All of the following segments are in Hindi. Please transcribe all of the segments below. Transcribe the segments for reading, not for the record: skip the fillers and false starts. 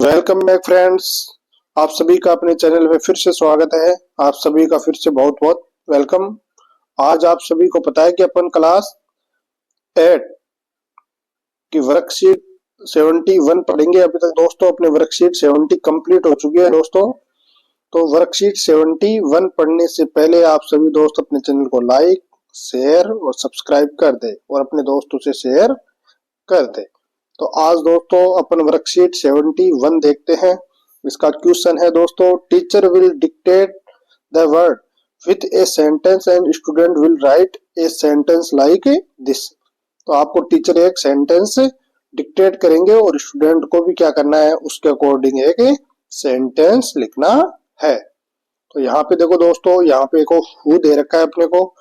Welcome back friends. आप सभी का अपने चैनल में फिर से स्वागत है। आप सभी का फिर से बहुत बहुत वेलकम। आज आप सभी को पता है कि अपन क्लास 8 की वर्कशीट 71 पढ़ेंगे। अभी तक दोस्तों अपने वर्कशीट 70 कंप्लीट हो चुकी है दोस्तों। तो वर्कशीट 71 पढ़ने से पहले आप सभी दोस्त अपने चैनल को लाइक, शेयर और सब्सक्राइब कर दे और अपने दोस्तों से शेयर कर दे। तो आज दोस्तों अपन वर्कशीट 71 देखते हैं। इसका क्वेश्चन है दोस्तों, teacher will dictate the word with a sentence and student will write a sentence like this. तो आपको टीचर एक सेंटेंस डिक्टेट करेंगे और स्टूडेंट को भी क्या करना है, उसके अकॉर्डिंग एक सेंटेंस लिखना है। तो यहाँ पे देखो दोस्तों, यहाँ पे को हु दे रखा है अपने को।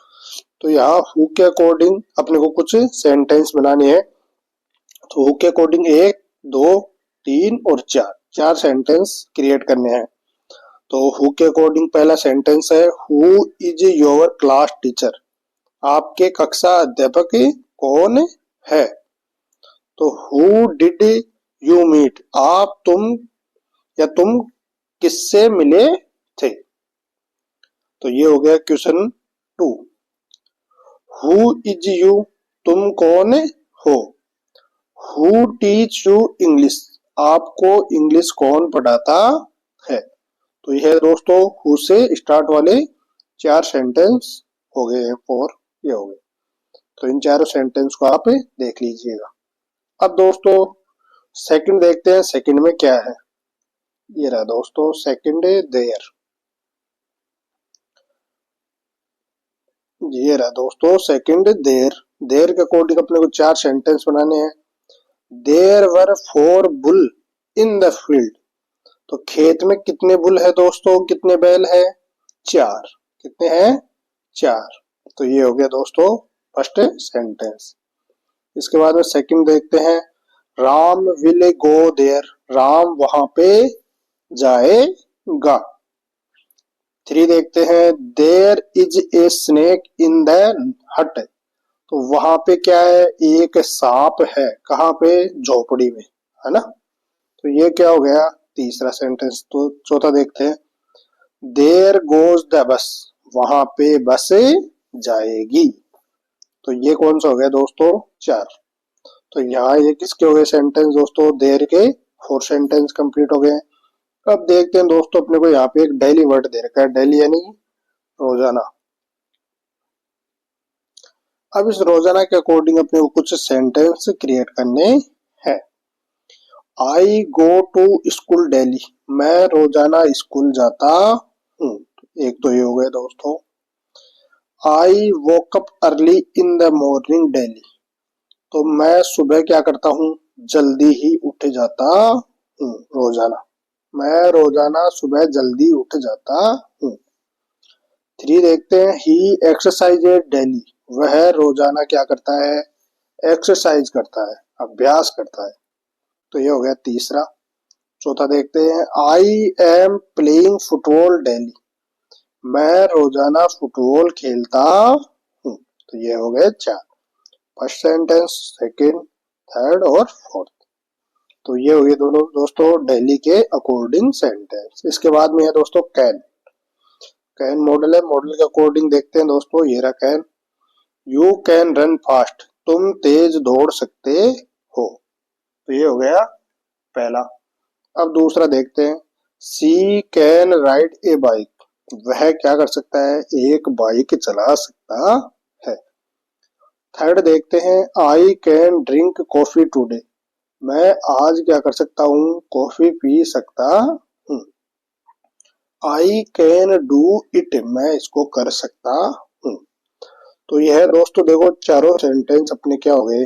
तो यहाँ हु के अकॉर्डिंग अपने को कुछ सेंटेंस बनानी है। तो हु के अकॉर्डिंग 1, 2, 3 और 4 सेंटेंस क्रिएट करने हैं। तो हु के अकॉर्डिंग पहला सेंटेंस है, who is your class teacher. आपके कक्षा अध्यापक कौन है। तो हु डिड यू मीट। तुम किससे मिले थे। तो ये हो गया क्वेश्चन 2। हु इज यू, तुम कौन हो। हु टीच यू इंग्लिश, आपको इंग्लिश कौन पढ़ाता है। तो यह दोस्तों हु से स्टार्ट वाले 4 सेंटेंस हो गए हैं और ये हो गए। तो इन चारों सेंटेंस को आप देख लीजिएगा। अब दोस्तों सेकंड देखते हैं, सेकंड में क्या है। ये रहा दोस्तों सेकंड देयर। ये रहा दोस्तों सेकंड देयर। देयर के अकॉर्डिंग अपने को 4 सेंटेंस बनाने हैं। There were 4 bull in the field. तो खेत में कितने बुल है दोस्तों, कितने बैल है, 4। कितने हैं, 4। तो ये हो गया दोस्तों फर्स्ट सेंटेंस। इसके बाद में सेकंड देखते हैं, Ram will go there. Ram वहां पे जाएगा। 3 देखते हैं, there is a snake in the hut. तो वहां पे क्या है, एक सांप है। कहाँ पे, झोपड़ी में, है ना। तो ये क्या हो गया तीसरा सेंटेंस। तो चौथा देखते हैं, देयर गोज द बस। वहां पे बस जाएगी। तो ये कौन सा हो गया दोस्तों, 4। तो यहाँ ये किसके हो गए सेंटेंस दोस्तों, देयर के 4 सेंटेंस कंप्लीट हो गए। अब देखते हैं दोस्तों, अपने को यहाँ पे एक डेली वर्ड दे रखा है, डेली यानी रोजाना। अब इस रोजाना के अकॉर्डिंग अपने को कुछ सेंटेंस क्रिएट करने हैं। I go to school daily. मैं रोजाना स्कूल जाता हूँ। एक तो ये हो गया दोस्तों। I woke up early in the morning daily. तो मैं सुबह क्या करता हूँ, जल्दी ही उठ जाता हूँ रोजाना। मैं रोजाना सुबह जल्दी उठ जाता हूँ। 3 देखते हैं, ही एक्सरसाइजेज डेली। वह रोजाना क्या करता है, एक्सरसाइज करता है, अभ्यास करता है। तो ये हो गया तीसरा। चौथा देखते हैं, I am playing football daily. मैं रोजाना फुटबॉल खेलता हूँ। तो ये हो गए 4। फर्स्ट सेंटेंस, सेकंड, थर्ड और फोर्थ। तो ये हो गए दोनों दोस्तों डेली के अकॉर्डिंग सेंटेंस। इसके बाद में है दोस्तों कैन। कैन मॉडल है, मॉडल के अकॉर्डिंग देखते हैं दोस्तों। ये रहा can. You can run fast. तुम तेज दौड़ सकते हो। तो ये हो गया पहला। अब दूसरा देखते हैं, she can ride A bike. वह क्या कर सकता है, एक बाइक चला सकता है। थर्ड देखते हैं, I can drink coffee today. मैं आज क्या कर सकता हूँ, कॉफी पी सकता हूँ। I can do it. मैं इसको कर सकता हूँ। तो यह दोस्तों देखो चारों सेंटेंस अपने क्या हो गए,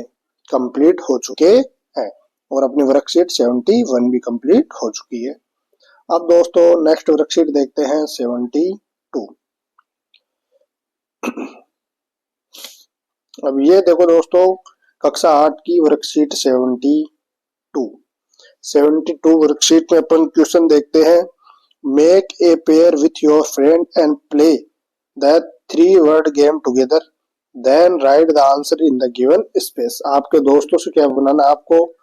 कंप्लीट हो चुके हैं और अपनी वर्कशीट 71 भी कंप्लीट हो चुकी है। अब दोस्तों नेक्स्ट वर्कशीट देखते हैं 72। अब ये देखो दोस्तों कक्षा 8 की वर्कशीट 72 वर्कशीट में अपन क्वेश्चन देखते हैं, make a pair with your friend and play the 3 word game together then write the answer in the given space. आपके दोस्तों से क्या बनाना है, आपको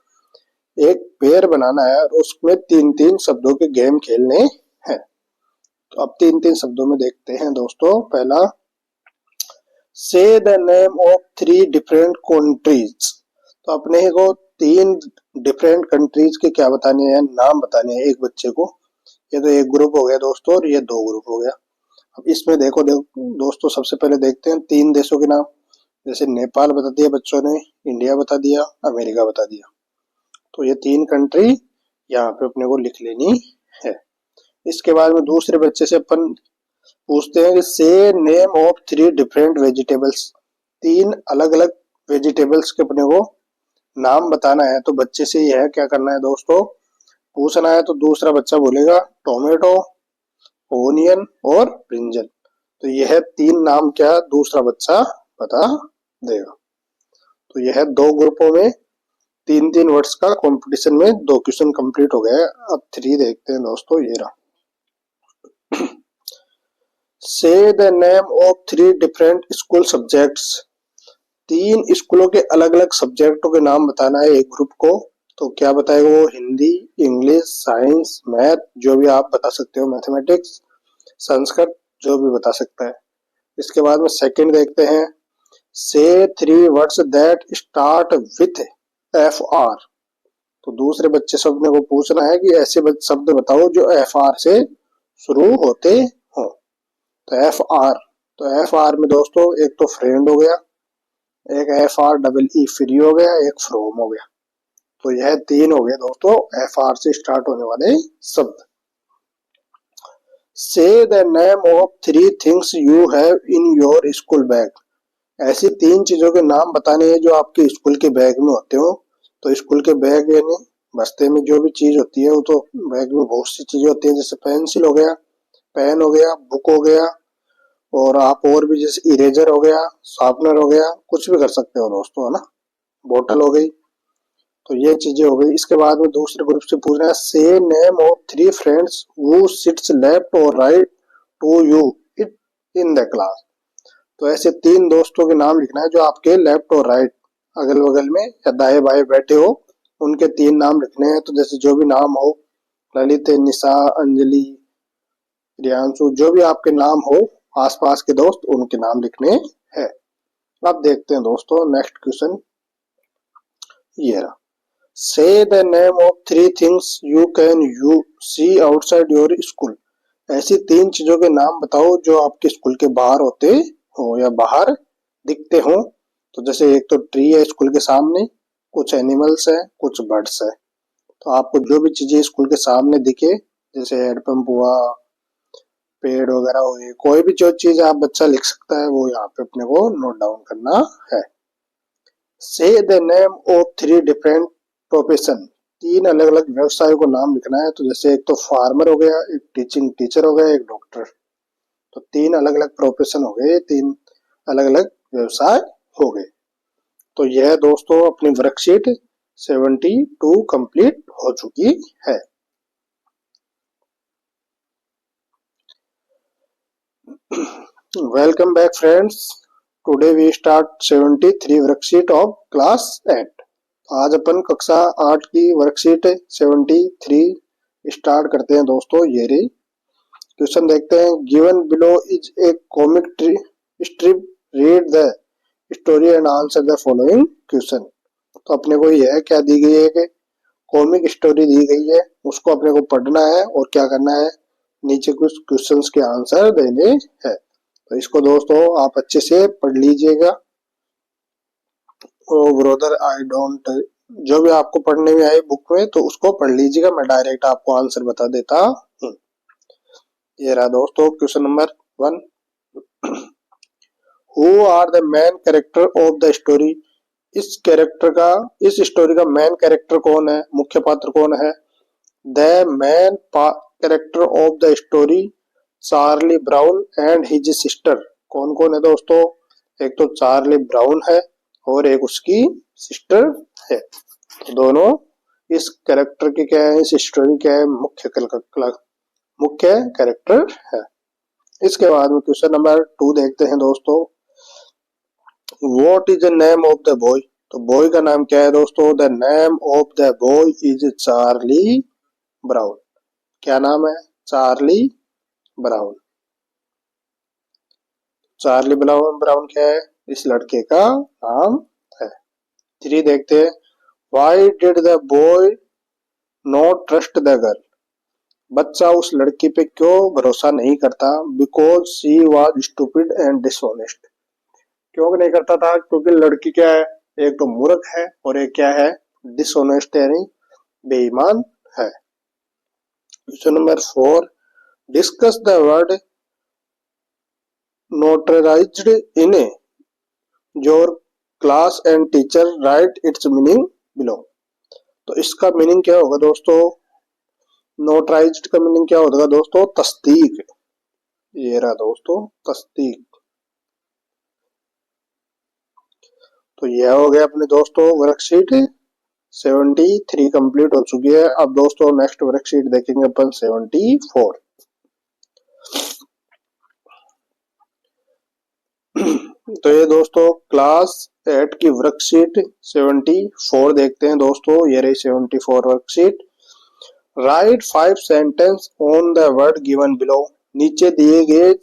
एक पेयर बनाना है और उसमें 3-3 शब्दों के गेम खेलने हैं। तो अब 3-3 शब्दों में देखते हैं दोस्तों। पहला, से the name of 3 different countries. तो अपने को 3 डिफरेंट कंट्रीज के क्या बताने हैं, नाम बताने हैं एक बच्चे को। ये तो एक ग्रुप हो गया दोस्तों और ये 2 ग्रुप हो गया। अब इसमें देखो दोस्तों, सबसे पहले देखते हैं 3 देशों के नाम। जैसे नेपाल बता दिया बच्चों ने, इंडिया बता दिया, अमेरिका बता दिया। तो ये 3 कंट्री यहाँ पे अपने को लिख लेनी है। इसके बाद में दूसरे बच्चे से अपन पूछते हैं कि से नेम ऑफ 3 डिफरेंट वेजिटेबल्स। 3 अलग अलग वेजिटेबल्स के अपने को नाम बताना है। तो बच्चे से यह क्या करना है दोस्तों, पूछना है। तो दूसरा बच्चा बोलेगा टोमेटो, ओनियन और ब्रिंजल। तो यह 3 नाम क्या दूसरा बच्चा बता देगा। तो यह 2 ग्रुपों में 3-3 वर्ड्स का कंपटीशन में 2 क्वेश्चन कंप्लीट हो गए। अब 3 देखते हैं दोस्तों, ये रहा। Say the name of 3 different school subjects. 3 स्कूलों के अलग अलग सब्जेक्टों के नाम बताना है एक ग्रुप को। तो क्या बताएगा वो, हिंदी, इंग्लिश, साइंस, मैथ, जो भी आप बता सकते हो, मैथमेटिक्स, संस्कृत, जो भी बता सकता है। इसके बाद में सेकंड देखते हैं, से 3 words that start with FR। तो दूसरे बच्चे से अपने को पूछना है कि ऐसे शब्द बताओ जो FR से शुरू होते हो। तो FR, तो FR में दोस्तों एक तो फ्रेंड हो गया, एक FREE फ्री हो गया, एक फ्रॉम हो गया। तो यह 3 हो गए दोस्तों FR से स्टार्ट होने वाले शब्द। से the name of 3 things you have in your school bag. ऐसी 3 चीजों के नाम बताने हैं जो आपके स्कूल के बैग में होते हो। तो स्कूल के बैग यानी बस्ते में जो भी चीज होती है वो तो बैग में बहुत सी चीजें होती है। जैसे पेंसिल हो गया, पेन हो गया, बुक हो गया, और आप और भी जैसे इरेजर हो गया, शार्पनर हो गया, कुछ भी कर सकते हो दोस्तों, है ना। बोतल हो गई। तो ये चीजें हो गई। इसके बाद में दूसरे ग्रुप से पूछ रहा है, say name of 3 friends who sits left और right to you it in the class. तो ऐसे 3 दोस्तों के नाम लिखना है जो आपके लेफ्ट और राइट, अगल बगल में या दाएं बाएं बैठे हो, उनके 3 नाम लिखने हैं। तो जैसे जो भी नाम हो, ललित, निशा, अंजलि, रियांशु, जो भी आपके नाम हो आसपास के दोस्त, उनके नाम लिखने हैं। अब देखते हैं दोस्तों नेक्स्ट क्वेश्चन, ये रहा। Say the name of 3 things you can you see outside your school. ऐसी 3 चीजों के नाम बताओ जो आपके स्कूल के बाहर होते हो या बाहर दिखते हो। तो जैसे एक तो ट्री है स्कूल के सामने, कुछ एनिमल्स है, कुछ बर्ड्स है। तो आपको जो भी चीजें स्कूल के सामने दिखे, जैसे हेडपंप हुआ, पेड़ वगैरह हुए, कोई भी जो चीज आप बच्चा लिख सकता है वो यहाँ पे अपने को नोट डाउन करना है। से the name of 3 different profession. 3 अलग अलग व्यवसायों को नाम लिखना है। तो जैसे एक तो फार्मर हो गया, एक टीचिंग टीचर हो गया, एक डॉक्टर। तो 3 अलग अलग प्रोफेशन हो गए, 3 अलग अलग व्यवसाय हो गए। तो यह दोस्तों अपनी वर्कशीट 72 कंप्लीट हो चुकी है। Welcome back friends. Today we start 73 worksheet of class 8। आज अपन कक्षा 8 की वर्कशीट 73 स्टार्ट करते हैं दोस्तों। ये रही। क्वेश्चन देखते हैं। Given below is A comic strip, read the story and answer the following question. तो अपने को यह क्या दी गई है कि कॉमिक स्टोरी दी गई है, उसको अपने को पढ़ना है और क्या करना है, नीचे कुछ क्वेश्चंस के आंसर देने हैं। तो इसको दोस्तों आप अच्छे से पढ़ लीजिएगा। ओ ब्रदर आई डोंट, जो भी आपको पढ़ने में आए बुक में तो उसको पढ़ लीजिएगा, मैं डायरेक्ट आपको आंसर बता देता हूँ। ये रहा दोस्तों question number 1। Who are the main character of the story. इस स्टोरी का मेन कैरेक्टर कौन है, मुख्य पात्र कौन है। The main character of the story Charlie Brown and his sister. कौन कौन है दोस्तों, एक तो चार्ली ब्राउन है और एक उसकी सिस्टर है। तो दोनों इस कैरेक्टर के क्या है, इस स्टोरी क्या है, मुख्य कैरेक्टर है। इसके बाद में क्वेश्चन नंबर 2 देखते हैं दोस्तों। What is the name of the boy. तो बॉय का नाम क्या है दोस्तों? The name of the boy is Charlie brown. क्या नाम है? Charlie brown. Charlie brown, brown क्या है? इस लड़के का नाम है। 3 देखते हैं। Why did the boy not trust the girl? बच्चा उस लड़की पे क्यों भरोसा नहीं करता? Because she was stupid and dishonest. क्यों नहीं करता था? क्योंकि लड़की क्या है? एक तो मूर्ख है और एक क्या है? डिसऑनेस्ट यानी बेईमान है। Question number 4, discuss the word notarised in your class and teacher right it's meaning below. तो इसका मीनिंग क्या होगा दोस्तों? नोटराइज्ड का मीनिंग क्या होगा दोस्तों? तस्दीक। ये रहा दोस्तों तस्दीक। तो यह हो गया अपने दोस्तों वर्कशीट 73 कंप्लीट हो चुकी है। अब दोस्तों नेक्स्ट वर्कशीट देखेंगे अपन 74। तो ये दोस्तों क्लास 8 की वर्कशीट 74 देखते हैं दोस्तों। ये रही 74 worksheet. Right 5 sentence on the word given below. नीचे दिए गए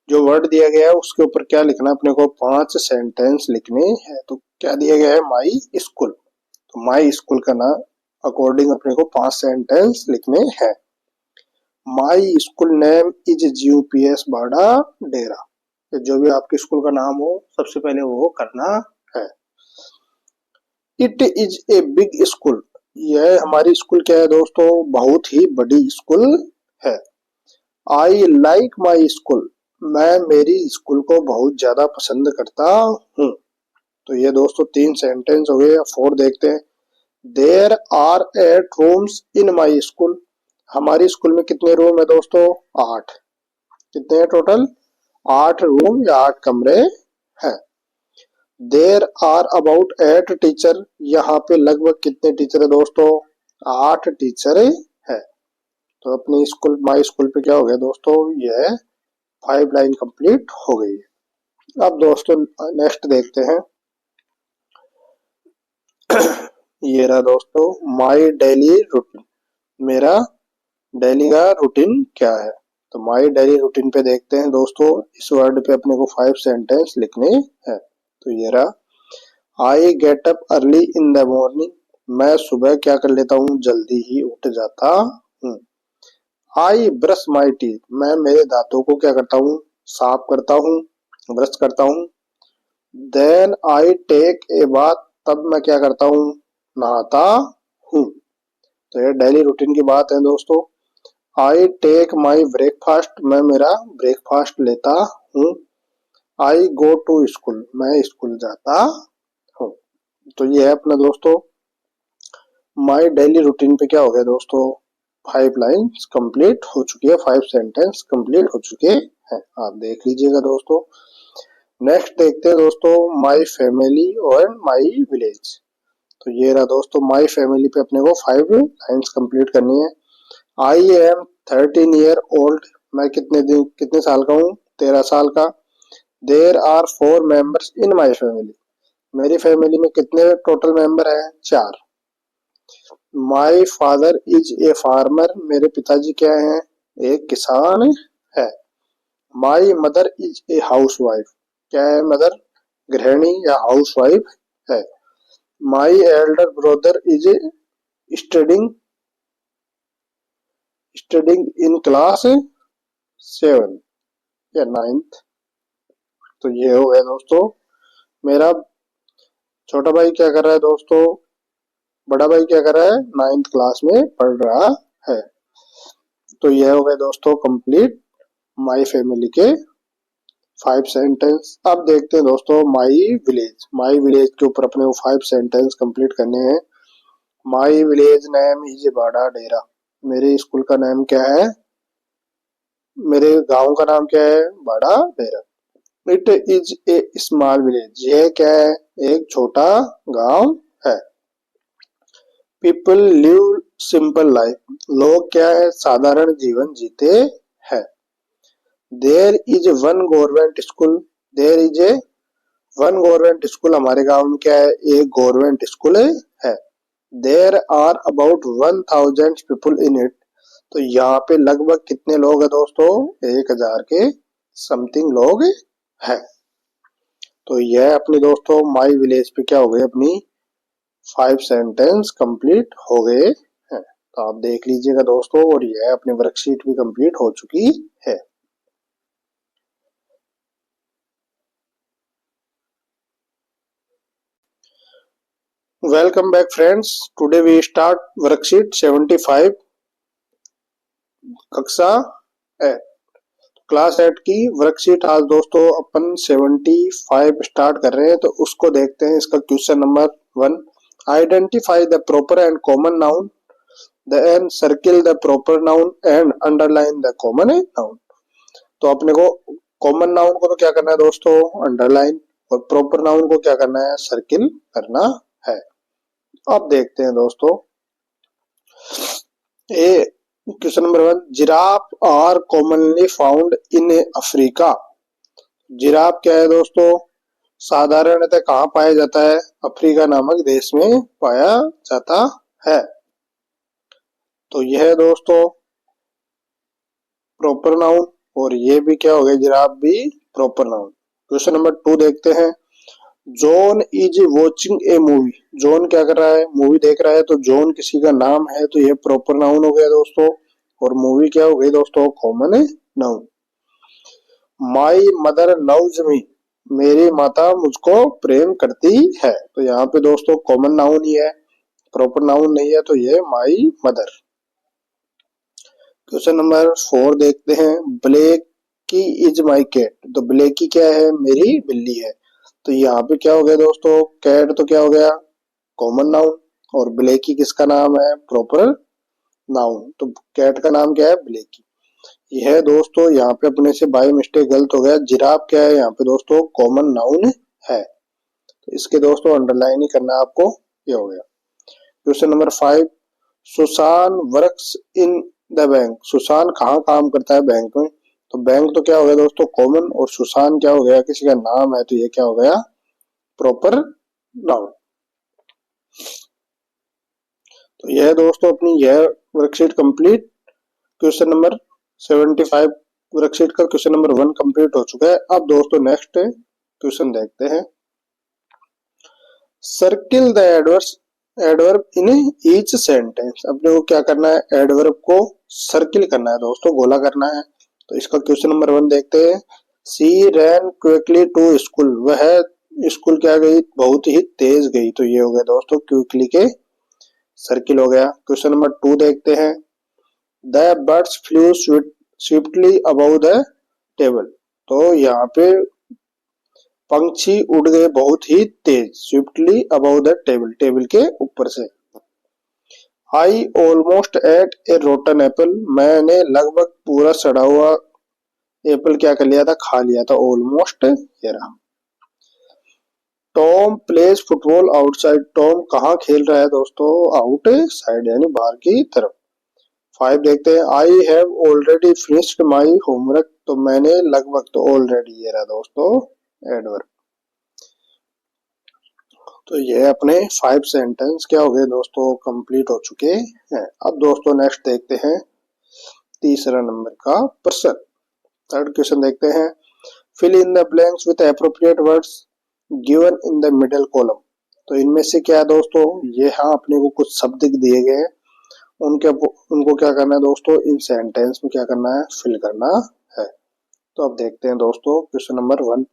जो वर्ड दिया गया है उसके ऊपर क्या लिखना है अपने को? 5 सेंटेंस लिखने हैं। तो क्या दिया गया है? My school. तो माई स्कूल का नाम अकॉर्डिंग अपने को 5 सेंटेंस लिखने हैं। My school name is GUPS बाड़ा डेरा। जो भी आपके स्कूल का नाम हो सबसे पहले वो करना है। It is a big school. यह हमारी स्कूल क्या है दोस्तों? बहुत ही बड़ी स्कूल है। I like my school. मैं मेरी स्कूल को बहुत ज्यादा पसंद करता हूँ। तो ये दोस्तों 3 सेंटेंस हो गए। 4 देखते हैं। There are 8 rooms in my school. हमारी स्कूल में कितने रूम है दोस्तों? 8। कितने हैं टोटल? 8 रूम या 8 कमरे हैं। There are about 8 teacher. यहाँ पे लगभग कितने टीचर है दोस्तों? 8 टीचर है। तो अपनी स्कूल माई स्कूल पे क्या हो गया दोस्तों? यह 5 लाइन कंप्लीट हो गई है। अब दोस्तों नेक्स्ट देखते हैं। ये रहा दोस्तों माई डेली रूटीन। मेरा डेली का रूटीन क्या है? तो माई डेली रूटीन पे देखते हैं दोस्तों। इस वर्ड पे अपने को 5 सेंटेंस लिखने हैं। तो ये रहा I get up early in the morning. मैं सुबह क्या कर लेता हूँ? जल्दी ही उठ जाता हूँ। I brush my teeth. मैं मेरे दांतों को क्या करता हूँ? साफ करता हूँ, ब्रश करता हूँ। Then I take a bath. तब मैं क्या करता हूँ? नहाता हूँ। तो ये डेली रूटीन की बात है दोस्तों। I take my breakfast. मैं मेरा ब्रेकफास्ट लेता हूँ। I go to school. मैं स्कूल जाता हूँ। तो ये है अपना दोस्तों माई डेली रूटीन पे क्या हो गया दोस्तों? 5 लाइन्स कंप्लीट हो चुकी है, 5 सेंटेंस कंप्लीट हो चुके हैं। आप देख लीजिएगा दोस्तों। नेक्स्ट देखते हैं दोस्तों माई फैमिली और माई विलेज। तो ये रहा दोस्तों माई फैमिली पे अपने को 5 लाइन्स कंप्लीट करनी है। I am 13 year old. मैं कितने साल का हूँ? 13 साल का। There are 4 members in my family. मेरी फैमिली में कितने टोटल मेंबर हैं? 4। My father is a farmer. मेरे पिताजी क्या हैं? एक किसान है। My mother is a housewife. क्या है मदर? गृहिणी या हाउस वाइफ है। My elder brother is studying studying in class 7 या 9th। तो ये हो गया दोस्तों मेरा छोटा भाई क्या कर रहा है दोस्तों? बड़ा भाई क्या कर रहा है? 9th क्लास में पढ़ रहा है। तो ये हो गए दोस्तों कंप्लीट माई फैमिली के 5 सेंटेंस। अब देखते हैं दोस्तों माई विलेज। माई विलेज के ऊपर अपने को 5 सेंटेंस कंप्लीट करने हैं। माई विलेज नेम इज बाड़ा डेरा। मेरे स्कूल का नाम क्या है? मेरे गांव का नाम क्या है? Bada Dera. It is a small village. यह क्या है? एक छोटा गांव है। People live simple life. लोग क्या है? साधारण जीवन जीते हैं। There is one government school. There is a one government school, हमारे गांव में क्या है, एक गवर्नमेंट स्कूल है। There are about 1000 people in it. तो यहाँ पे लगभग कितने लोग हैं दोस्तों, 1000 के समथिंग लोग हैं। तो यह अपने दोस्तों माई विलेज पे क्या हो गए, अपनी 5 सेंटेंस कंप्लीट हो गए हैं। तो आप देख लीजिएगा दोस्तों, और यह अपनी वर्कशीट भी कंप्लीट हो चुकी है। Welcome back friends, today we start worksheet 75 कक्षा क्लास 8 की वर्कशीट। आज दोस्तों अपन 75 स्टार्ट कर रहे हैं, तो उसको देखते हैं। इसका question number 1, identify the proper and common noun then circle the proper noun and underline the common noun. तो अपने को कॉमन नाउन को तो क्या करना है दोस्तों, अंडरलाइन, और प्रॉपर नाउन को क्या करना है, सर्किल करना है। अब देखते हैं दोस्तों, a question number 1, giraffe are commonly found in Africa. Giraffe क्या है दोस्तों, साधारणतः कहाँ पाया जाता है, अफ्रीका नामक देश में पाया जाता है। तो यह दोस्तों प्रॉपर नाउन, और ये भी क्या हो गया, जिराफ भी प्रॉपर नाउन। क्वेश्चन नंबर 2 देखते हैं, John is watching A movie. John क्या कर रहा है, मूवी देख रहा है। तो जॉन किसी का नाम है, तो ये प्रॉपर नाउन हो गया दोस्तों, और मूवी क्या हो गई दोस्तों, common noun. My mother loves me, मेरी माता मुझको प्रेम करती है। तो यहाँ पे दोस्तों कॉमन नाउन ही है, प्रॉपर नाउन नहीं है, तो ये माई मदर। क्वेश्चन नंबर 4 देखते हैं, ब्लैकी इज माई कैट। तो ब्लैकी क्या है, मेरी बिल्ली है। तो यहाँ पे क्या हो गया दोस्तों, कैट तो क्या हो गया, कॉमन नाउन, और ब्लैकी किसका नाम है, प्रॉपर नाउन। तो कैट का नाम क्या है, ब्लैकी। यह दोस्तों यहाँ पे अपने से बाय मिस्टेक गलत हो गया, जिराफ क्या है यहाँ पे दोस्तों, कॉमन नाउन है। तो इसके दोस्तों अंडरलाइन ही करना है आपको, ये हो गया। Question number 5, Susan works in the bank. Susan कहाँ काम करता है, बैंक में। तो बैंक तो क्या हो गया दोस्तों, कॉमन, और सुशान क्या हो गया, किसी का नाम है, तो ये क्या हो गया, प्रॉपर नाउन। तो यह दोस्तों अपनी यह worksheet complete. Question number 75 worksheet का क्वेश्चन नंबर 1 कंप्लीट हो चुका है। अब दोस्तों नेक्स्ट क्वेश्चन देखते हैं, circle the adverb in each sentence. अपने को क्या करना है, एडवर्ब को सर्किल करना है दोस्तों, गोला करना है। तो इसका क्वेश्चन नंबर 1 देखते हैं, सी रैन क्विकली टू स्कूल। वह स्कूल क्या गई, बहुत ही तेज गई। तो ये हो गया दोस्तों क्विकली के सर्किल हो गया। क्वेश्चन नंबर 2 देखते हैं, the birds flew swiftly above the table. तो यहाँ पे पंछी उड़ गए बहुत ही तेज, swiftly above the table, table के ऊपर से। I almost ate a rotten apple, मैंने लगभग पूरा सड़ा हुआ एप्पल क्या कर लिया था, खा लिया था। ऑलमोस्ट ये रहा। Tom plays football outside, Tom कहाँ खेल रहा है दोस्तों, आउट साइड यानी बाहर की तरफ। 5 देखते हैं, I have already finished my homework. तो मैंने लगभग, तो ऑलरेडी ये रहा दोस्तों एडवर्ब। तो ये अपने 5 सेंटेंस क्या हो गए दोस्तों, कंप्लीट हो चुके हैं। अब दोस्तों नेक्स्ट देखते हैं तीसरा नंबर का प्रश्न। थर्ड क्वेश्चन देखते हैं, fill in the blanks with appropriate words given in the middle column. तो इनमें से क्या है दोस्तों, ये यहाँ अपने को कुछ शब्द दिए गए हैं, उनको क्या करना है दोस्तों, इन सेंटेंस में क्या करना है, फिल करना है। तो अब देखते हैं दोस्तों question number 1,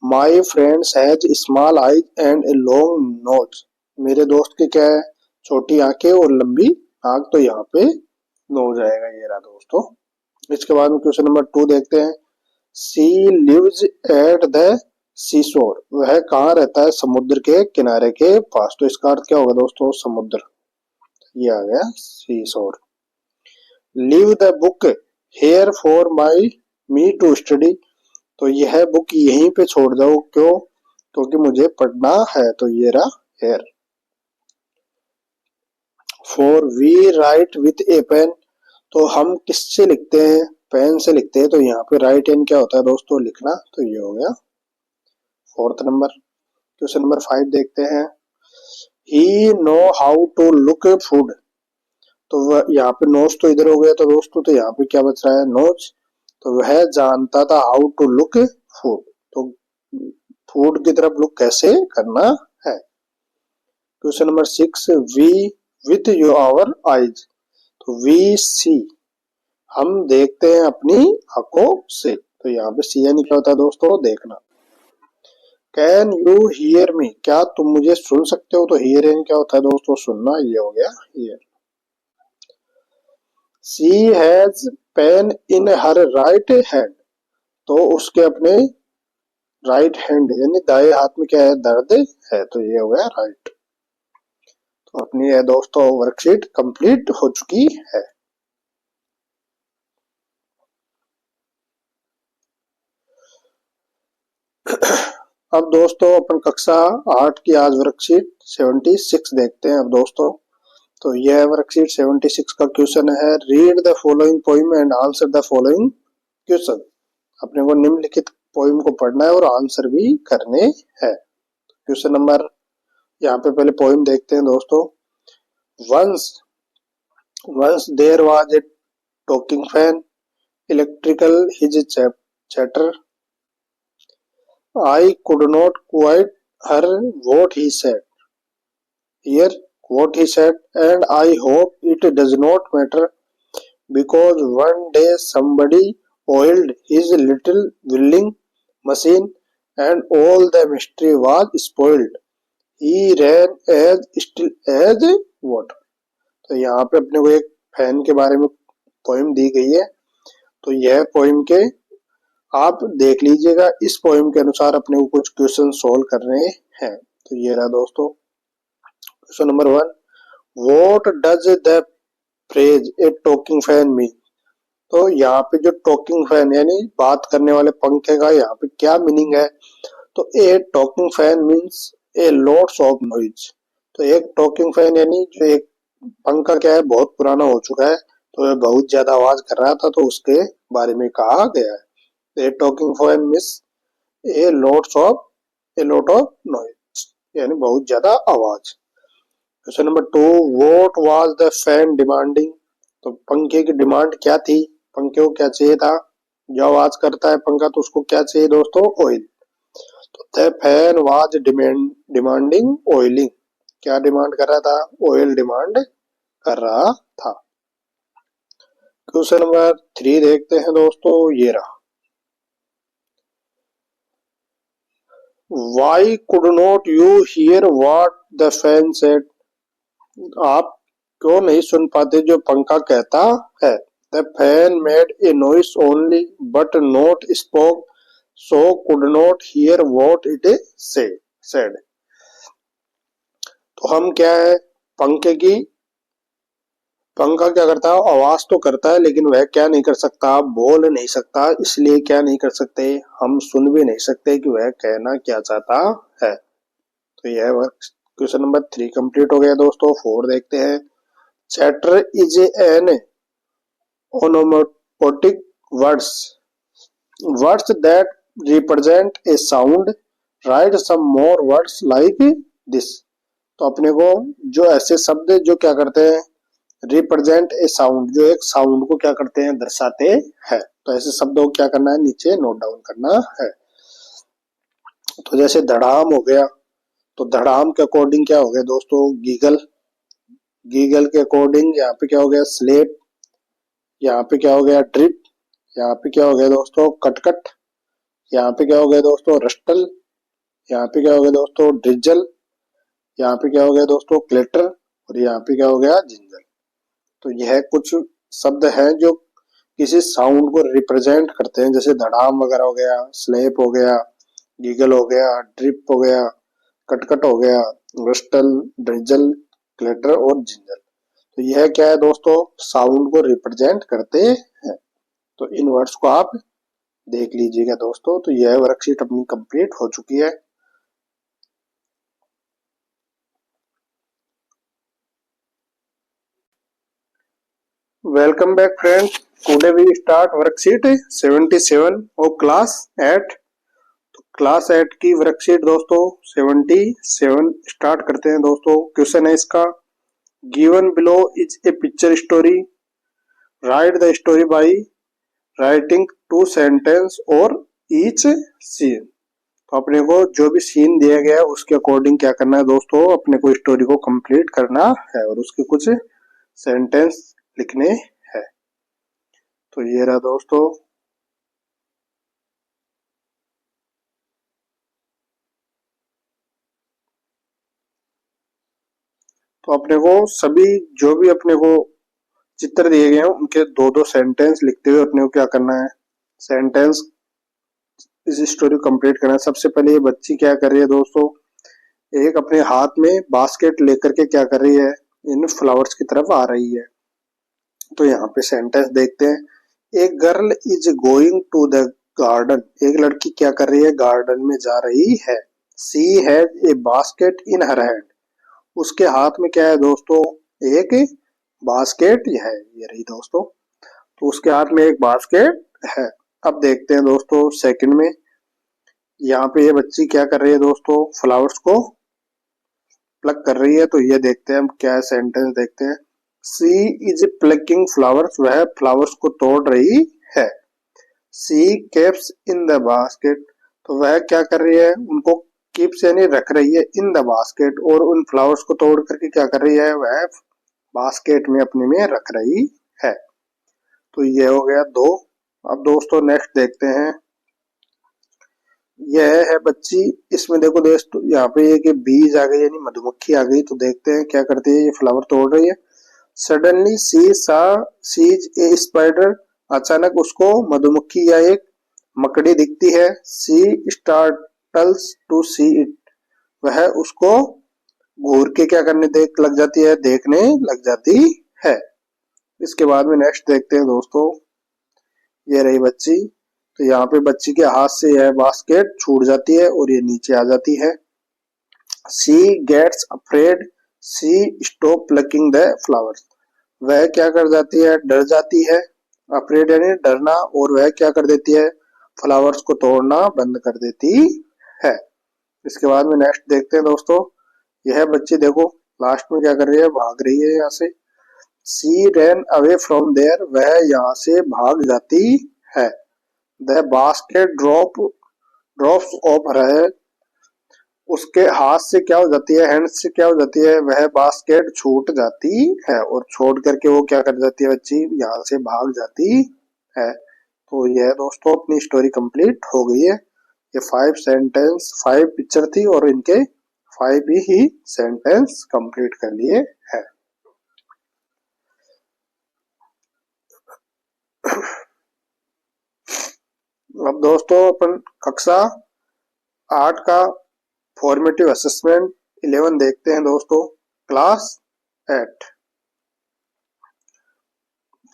my friends has small eyes and a long nose. मेरे दोस्त की क्या है, छोटी आंखें और लंबी आंख। तो यहाँ पे नोज आएगा, ये रहा दोस्तों। इसके बाद में क्वेश्चन नंबर 2 देखते हैं, सी लिव्स एट द सी शोर। वह कहाँ रहता है, समुद्र के किनारे के पास। तो इसका अर्थ क्या होगा दोस्तों, समुद्र, ये आ गया sea shore. Leave the book here for my me to study. तो यह बुक यहीं पे छोड़ जाओ, क्यों, क्योंकि मुझे पढ़ना है। तो ये रहा here. Four we write with a pen. तो हम किससे लिखते हैं, पेन से लिखते हैं। तो यहाँ पे राइट एन क्या होता है दोस्तों, लिखना। तो ये हो गया 4th नंबर। क्वेश्चन नंबर 5 देखते हैं। He know how to look food. तो वह यहाँ पे नोज तो इधर हो गया, तो दोस्तों तो यहाँ पे क्या बच रहा है, नोज। तो वह जानता था हाउ टू लुक फूड, तो फूड की तरफ लुक कैसे करना है। Question number 6, we with your our eyes. तो वी सी, हम देखते हैं अपनी आंखों से। तो यहाँ पे सी यानी क्या होता है दोस्तों, देखना। कैन यू हियर मी, क्या तुम मुझे सुन सकते हो। तो हियर यानी क्या होता है दोस्तों, सुनना। ये हो गया here. She has pain in her right hand. तो उसके अपने राइट हैंड यानी दाएं हाथ में क्या है, दर्द है। तो ये हो गया राइट। तो अपनी ये दोस्तों वर्कशीट कंप्लीट हो चुकी है। अब दोस्तों अपन कक्षा 8 की आज वर्कशीट 76 देखते हैं। अब दोस्तों तो यह वर्कशीट 76 का क्वेश्चन है, read the following poem and answer the following question. अपने को निम्नलिखित पोइम को पढ़ना है और आंसर भी करने हैं। क्वेश्चन नंबर, यहाँ पे पहले पोइम देखते हैं दोस्तों। Once there was a talking fan, electrical his chatter. I could not quite hear what he said. Hear what he said, and I hope it does not matter, because one day somebody oiled his little willing machine, and all the mystery was spoiled. He ran as still as water. तो यहाँ पे अपने को एक फैन के बारे में पोइम दी गई है। तो यह पोइम के आप देख लीजिएगा, इस पोइम के अनुसार अपने को कुछ क्वेश्चन सोल्व करने हैं। तो ये रहा दोस्तों question number 1, what does the phrase A talking fan mean. तो यहाँ पे जो टॉकिंग फैन यानी बात करने वाले पंखे का यहाँ पे क्या मीनिंग है। तो a talking fan means a lots of noise. तो एक टॉकिंग फैन यानी जो एक पंखा क्या है, बहुत पुराना हो चुका है, तो वह बहुत ज्यादा आवाज कर रहा था, तो उसके बारे में कहा गया है। A talking fan means a lot of noise यानी बहुत ज्यादा आवाज। Question number 2, what was the fan demanding. तो पंखे की डिमांड क्या थी, पंखे को क्या चाहिए था। जो आवाज करता है पंखा तो उसको क्या चाहिए दोस्तों, ऑयल। तो the fan was demanding oiling, क्या डिमांड कर रहा था, ऑयल डिमांड कर रहा था। क्वेश्चन नंबर 3 देखते हैं दोस्तों, ये रहा। Why could not you hear what the fan said? आप क्यों नहीं सुन पाते जो पंखा कहता है। The fan made a noise only but not spoke, so could not hear what it said. तो हम क्या है, पंखा क्या करता है, आवाज तो करता है लेकिन वह क्या नहीं कर सकता, बोल नहीं सकता। इसलिए क्या नहीं कर सकते, हम सुन भी नहीं सकते कि वह कहना क्या चाहता है। तो यह क्वेश्चन नंबर 3 कंप्लीट हो गया दोस्तों। 4 देखते हैं। Chatter is an onomatopoeic words that represent a sound, write some more words like this. तो अपने को जो ऐसे शब्द जो क्या करते हैं, रिप्रेजेंट ए साउंड, जो एक साउंड को क्या करते हैं, दर्शाते हैं। तो ऐसे शब्दों को क्या करना है, नीचे नोट डाउन करना है। तो जैसे धड़ाम हो गया, तो धड़ाम के अकॉर्डिंग क्या हो गया दोस्तों, गीगल। गीगल के अकॉर्डिंग यहाँ पे क्या हो गया, स्लेप। यहाँ पे क्या हो गया, ड्रिप। यहाँ पे क्या हो गया दोस्तों, कटकट। यहाँ पे क्या हो गया दोस्तों, रस्टल। यहाँ पे क्या हो गया दोस्तों, ड्रिजल। यहाँ पे क्या हो गया दोस्तों, क्लेटर। और यहाँ पे क्या हो गया, जिंजल। तो यह कुछ शब्द हैं जो किसी साउंड को रिप्रेजेंट करते हैं, जैसे धड़ाम वगैरह हो गया, स्लेप हो गया, गीगल हो गया, ड्रिप हो गया, कटकट हो गया, रस्टल, ड्रिजल, क्लेटर और जिंजल। तो यह क्या है दोस्तों, साउंड को रिप्रेजेंट करते हैं। तो इन वर्ड्स को आप देख लीजिएगा दोस्तों। तो यह वर्कशीट अपनी कंप्लीट हो चुकी है। Welcome back friends, today we start worksheet 77 of class 8। तो क्लास 8 की वर्कशीट दोस्तों 77 स्टार्ट करते हैं दोस्तों। क्वेश्चन है इसका, given below is a picture story, write the story by writing two sentence और ईच सीन। तो अपने को जो भी सीन दिया गया है उसके अकॉर्डिंग क्या करना है दोस्तों, अपने को स्टोरी को कंप्लीट करना है और उसके कुछ सेंटेंस लिखने हैं। तो ये रहा दोस्तों। तो अपने को सभी जो भी अपने को चित्र दिए गए हैं उनके दो दो सेंटेंस लिखते हुए अपने को क्या करना है, सेंटेंस इस स्टोरी को कंप्लीट करना है। सबसे पहले ये बच्ची क्या कर रही है दोस्तों, एक अपने हाथ में बास्केट लेकर के क्या कर रही है, इन फ्लावर्स की तरफ आ रही है। तो यहाँ पे सेंटेंस देखते हैं, एक girl is going to the garden, एक लड़की क्या कर रही है, गार्डन में जा रही है। She has a basket in her hand, उसके हाथ में क्या है दोस्तों, एक बास्केट है, ये रही दोस्तों। तो उसके हाथ में एक बास्केट है। अब देखते हैं दोस्तों सेकंड में, यहाँ पे ये बच्ची क्या कर रही है दोस्तों, फ्लावर्स को प्लग कर रही है। तो ये देखते हैं हम क्या सेंटेंस देखते हैं, सी इज प्लकिंग फ्लावर्स, वह फ्लावर्स को तोड़ रही है। सी केप्स इन द बास्केट, तो वह क्या कर रही है, उनको कीप्स यानी रख रही है, इन द बास्केट, और उन फ्लावर्स को तोड़ करके क्या कर रही है, वह बास्केट में अपने में रख रही है। तो ये हो गया दो। अब दोस्तों नेक्स्ट देखते हैं, यह है बच्ची, इसमें देखो दोस्तों यहाँ पे ये कि बीज आ गई यानी मधुमक्खी आ गई। तो देखते हैं क्या करती है, ये फ्लावर तोड़ रही है। सडनली सीज ए स्पाइडर, अचानक उसको मधुमक्खी या एक मकड़ी दिखती है। सी स्टार्टल्स टू सी इट, वह उसको घूर के क्या करने देख लग जाती है, देखने लग जाती है। इसके बाद में नेक्स्ट देखते हैं दोस्तों, ये रही बच्ची। तो यहाँ पे बच्ची के हाथ से यह बास्केट छूट जाती है और ये नीचे आ जाती है। She gets afraid, she stop plucking the flowers, वह क्या कर जाती है, डर जाती है। अफ्रेड यानी डरना, और वह क्या कर देती है, फ्लावर्स को तोड़ना बंद कर देती है। इसके बाद में नेक्स्ट देखते हैं दोस्तों, यह बच्ची देखो लास्ट में क्या कर रही है, भाग रही है यहाँ से। सी रैन अवे फ्रॉम देयर, वह यहाँ से भाग जाती है। द बास्केट ड्रॉप्स ऑफ रहे, उसके हाथ से क्या हो जाती है, हैंड से क्या हो जाती है, वह बास्केट छूट जाती है और छोड़ करके वो क्या कर जाती है, बच्ची यहाँ से भाग जाती है। तो यह दोस्तों अपनी स्टोरी कंप्लीट हो गई है। ये 5 पिक्चर थी और इनके 5 ही सेंटेंस कंप्लीट कर लिए हैं। अब दोस्तों अपन कक्षा 8 का फॉर्मेटिव असेसमेंट 11 देखते हैं दोस्तों। क्लास 8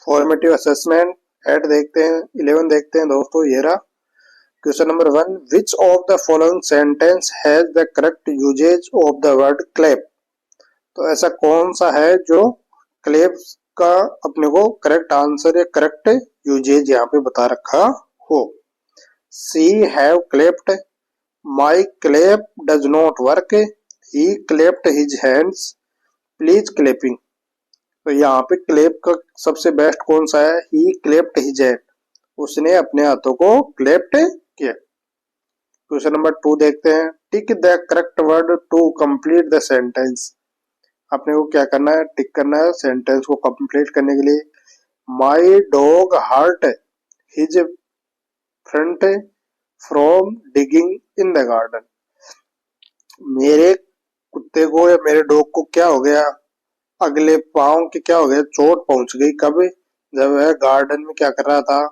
फॉर्मेटिव असेसमेंट 8 देखते हैं, 11 देखते हैं दोस्तों। ये रहा question number 1, which of the following sentence has the correct usage of the word clap. तो ऐसा कौन सा है जो क्लैप का अपने को करेक्ट आंसर या करेक्ट यूजेज यहाँ पे बता रखा हो। She have clapped, my clap does not work, he clapped his hands, please clapping. तो यहाँ पे क्लैप का सबसे बेस्ट कौन सा है, ही क्लैप्ड हिज हैंड, उसने अपने हाथों को क्लैप्ड किया। क्वेश्चन नंबर 2 देखते हैं, tick the correct word to complete the sentence. अपने को क्या करना है, टिक करना है सेंटेंस को कंप्लीट करने के लिए। My dog hurt his front from digging in the garden, मेरे कुत्ते को या मेरे डॉग को क्या हो गया, अगले पांव के क्या हो गया, चोट पहुंच गई। कब, जब वह गार्डन में क्या कर रहा था,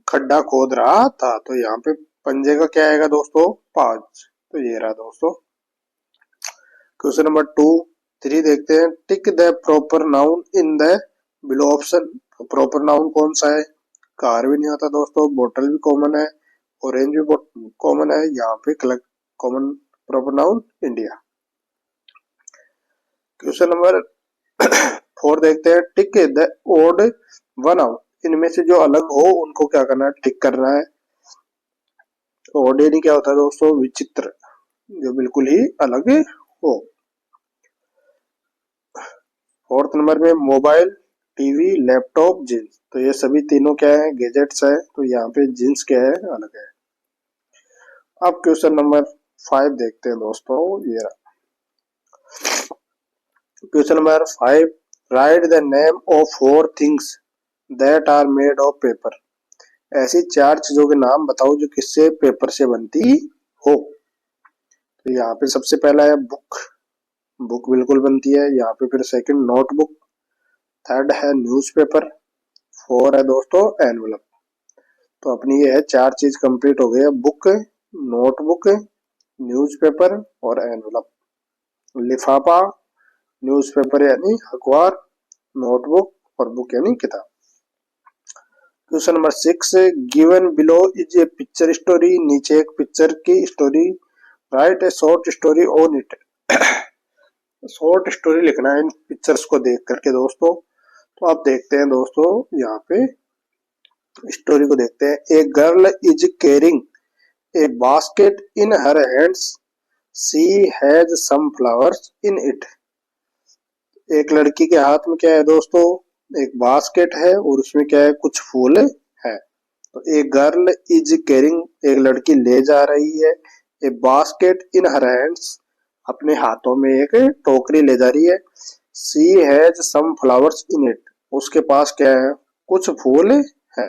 खड्डा खोद रहा था। तो यहाँ पे पंजे का क्या आएगा दोस्तों, 5। तो ये रहा दोस्तों क्वेश्चन नंबर 3 देखते हैं, tick the proper noun in the below option. तो प्रॉपर नाउन कौन सा है, कार भी नहीं आता दोस्तों, बोतल भी कॉमन है, ऑरेंज भी कॉमन है, यहाँ पे common proper noun India. Question number 4 देखते हैं, tick the odd one out, इनमें से जो अलग हो उनको क्या करना है, टिक करना है। ऑर्डिनरी क्या होता है दोस्तों? विचित्र, जो बिल्कुल ही अलग हो। फोर्थ नंबर में मोबाइल, टीवी, लैपटॉप, जींस। तो ये सभी तीनों क्या है? गैजेट्स है। तो यहाँ पे जींस क्या है? अलग है। अब क्वेश्चन नंबर 5 देखते हैं दोस्तों। ये रहा question number 5। Write the name of 4 things that are made of paper. ऐसी 4 चीजों के नाम बताओ जो किससे? पेपर से बनती हो। तो यहाँ पे सबसे पहला है बुक, बुक बिल्कुल बनती है। यहाँ पे फिर सेकंड नोटबुक, थर्ड है न्यूज़पेपर, 4 है दोस्तों एनवलप। तो अपनी ये है 4 चीज कंप्लीट हो गई है, बुक, नोटबुक, न्यूज़पेपर और एनवलप। लिफाफा, न्यूज़पेपर यानी अखबार, नोटबुक और बुक यानी किताब। Question number 6। Given below is a picture story. नीचे एक पिक्चर की story, right A short story on it. Short story लिखना है इन पिक्चर्स को देख करके दोस्तों। तो आप देखते हैं दोस्तों, यहाँ पे स्टोरी को देखते हैं। A girl is carrying a basket in her hands, she has some flowers in it. एक लड़की के हाथ में क्या है दोस्तों? एक बास्केट है और उसमें क्या है? कुछ फूल है। तो ए गर्ल इज कैरिंग, एक लड़की ले जा रही है, ए बास्केट इन हर हैंड्स, अपने हाथों में एक टोकरी ले जा रही है। She has some flowers in it, उसके पास क्या है? कुछ फूल है।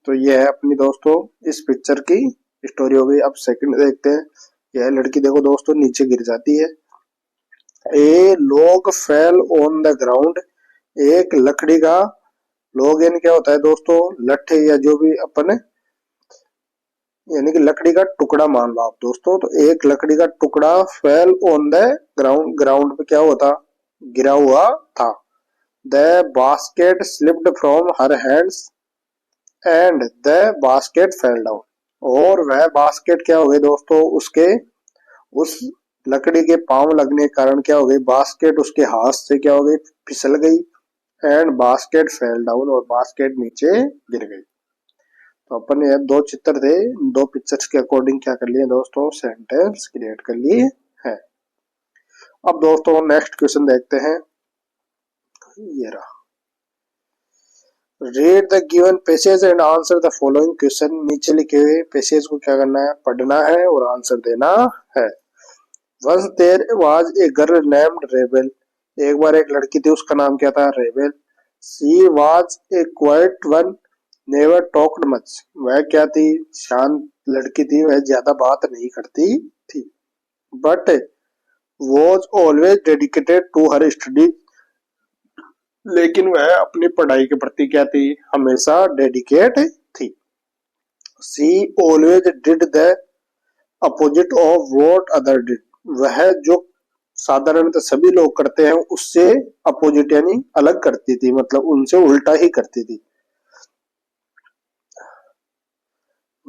तो ये है अपनी दोस्तों इस पिक्चर की स्टोरी हो गई। अब सेकंड देखते हैं। यह लड़की देखो दोस्तों नीचे गिर जाती है। A log fell on the ground, एक लकड़ी का, लॉग यानी क्या होता है दोस्तों? लट्ठे या जो भी अपन, यानी कि लकड़ी का टुकड़ा मान लो आप दोस्तों। तो एक लकड़ी का टुकड़ा fail on the ground, ground पे क्या हुआ था? गिरा हुआ था। The basket slipped from her hands and the basket fell down. और वह बास्केट क्या हो गई दोस्तों? उसके उस लकड़ी के पांव लगने के कारण क्या हो गई? बास्केट उसके हाथ से क्या हो गई? फिसल गई। एंड बास्केट फेल डाउन, और बास्केट नीचे गिर गई। तो अपन ये 2 चित्र थे, 2 पिक्चर्स के अकॉर्डिंग क्या कर लिए दोस्तों? सेंटेंस क्रिएट कर लिए है। अब दोस्तों नेक्स्ट क्वेश्चन देखते हैं। ये रहा, read the given passage and answer the following question. नीचे लिखे हुए पैसेज को क्या करना है? पढ़ना है और आंसर देना है। Once there was a girl named rebel. एक बार एक लड़की थी, उसका नाम क्या था? Rebel. She was a quiet one, never talked much. वह क्या थी? शांत लड़की थी, वह ज्यादा बात नहीं करती थी। But was always dedicated to her study, लेकिन वह अपनी पढ़ाई के प्रति क्या थी? हमेशा डेडिकेट थी। She always did the opposite of what other did. वह जो साधारणतः सभी लोग करते हैं उससे अपोजिट यानी अलग करती थी, मतलब उनसे उल्टा ही करती थी।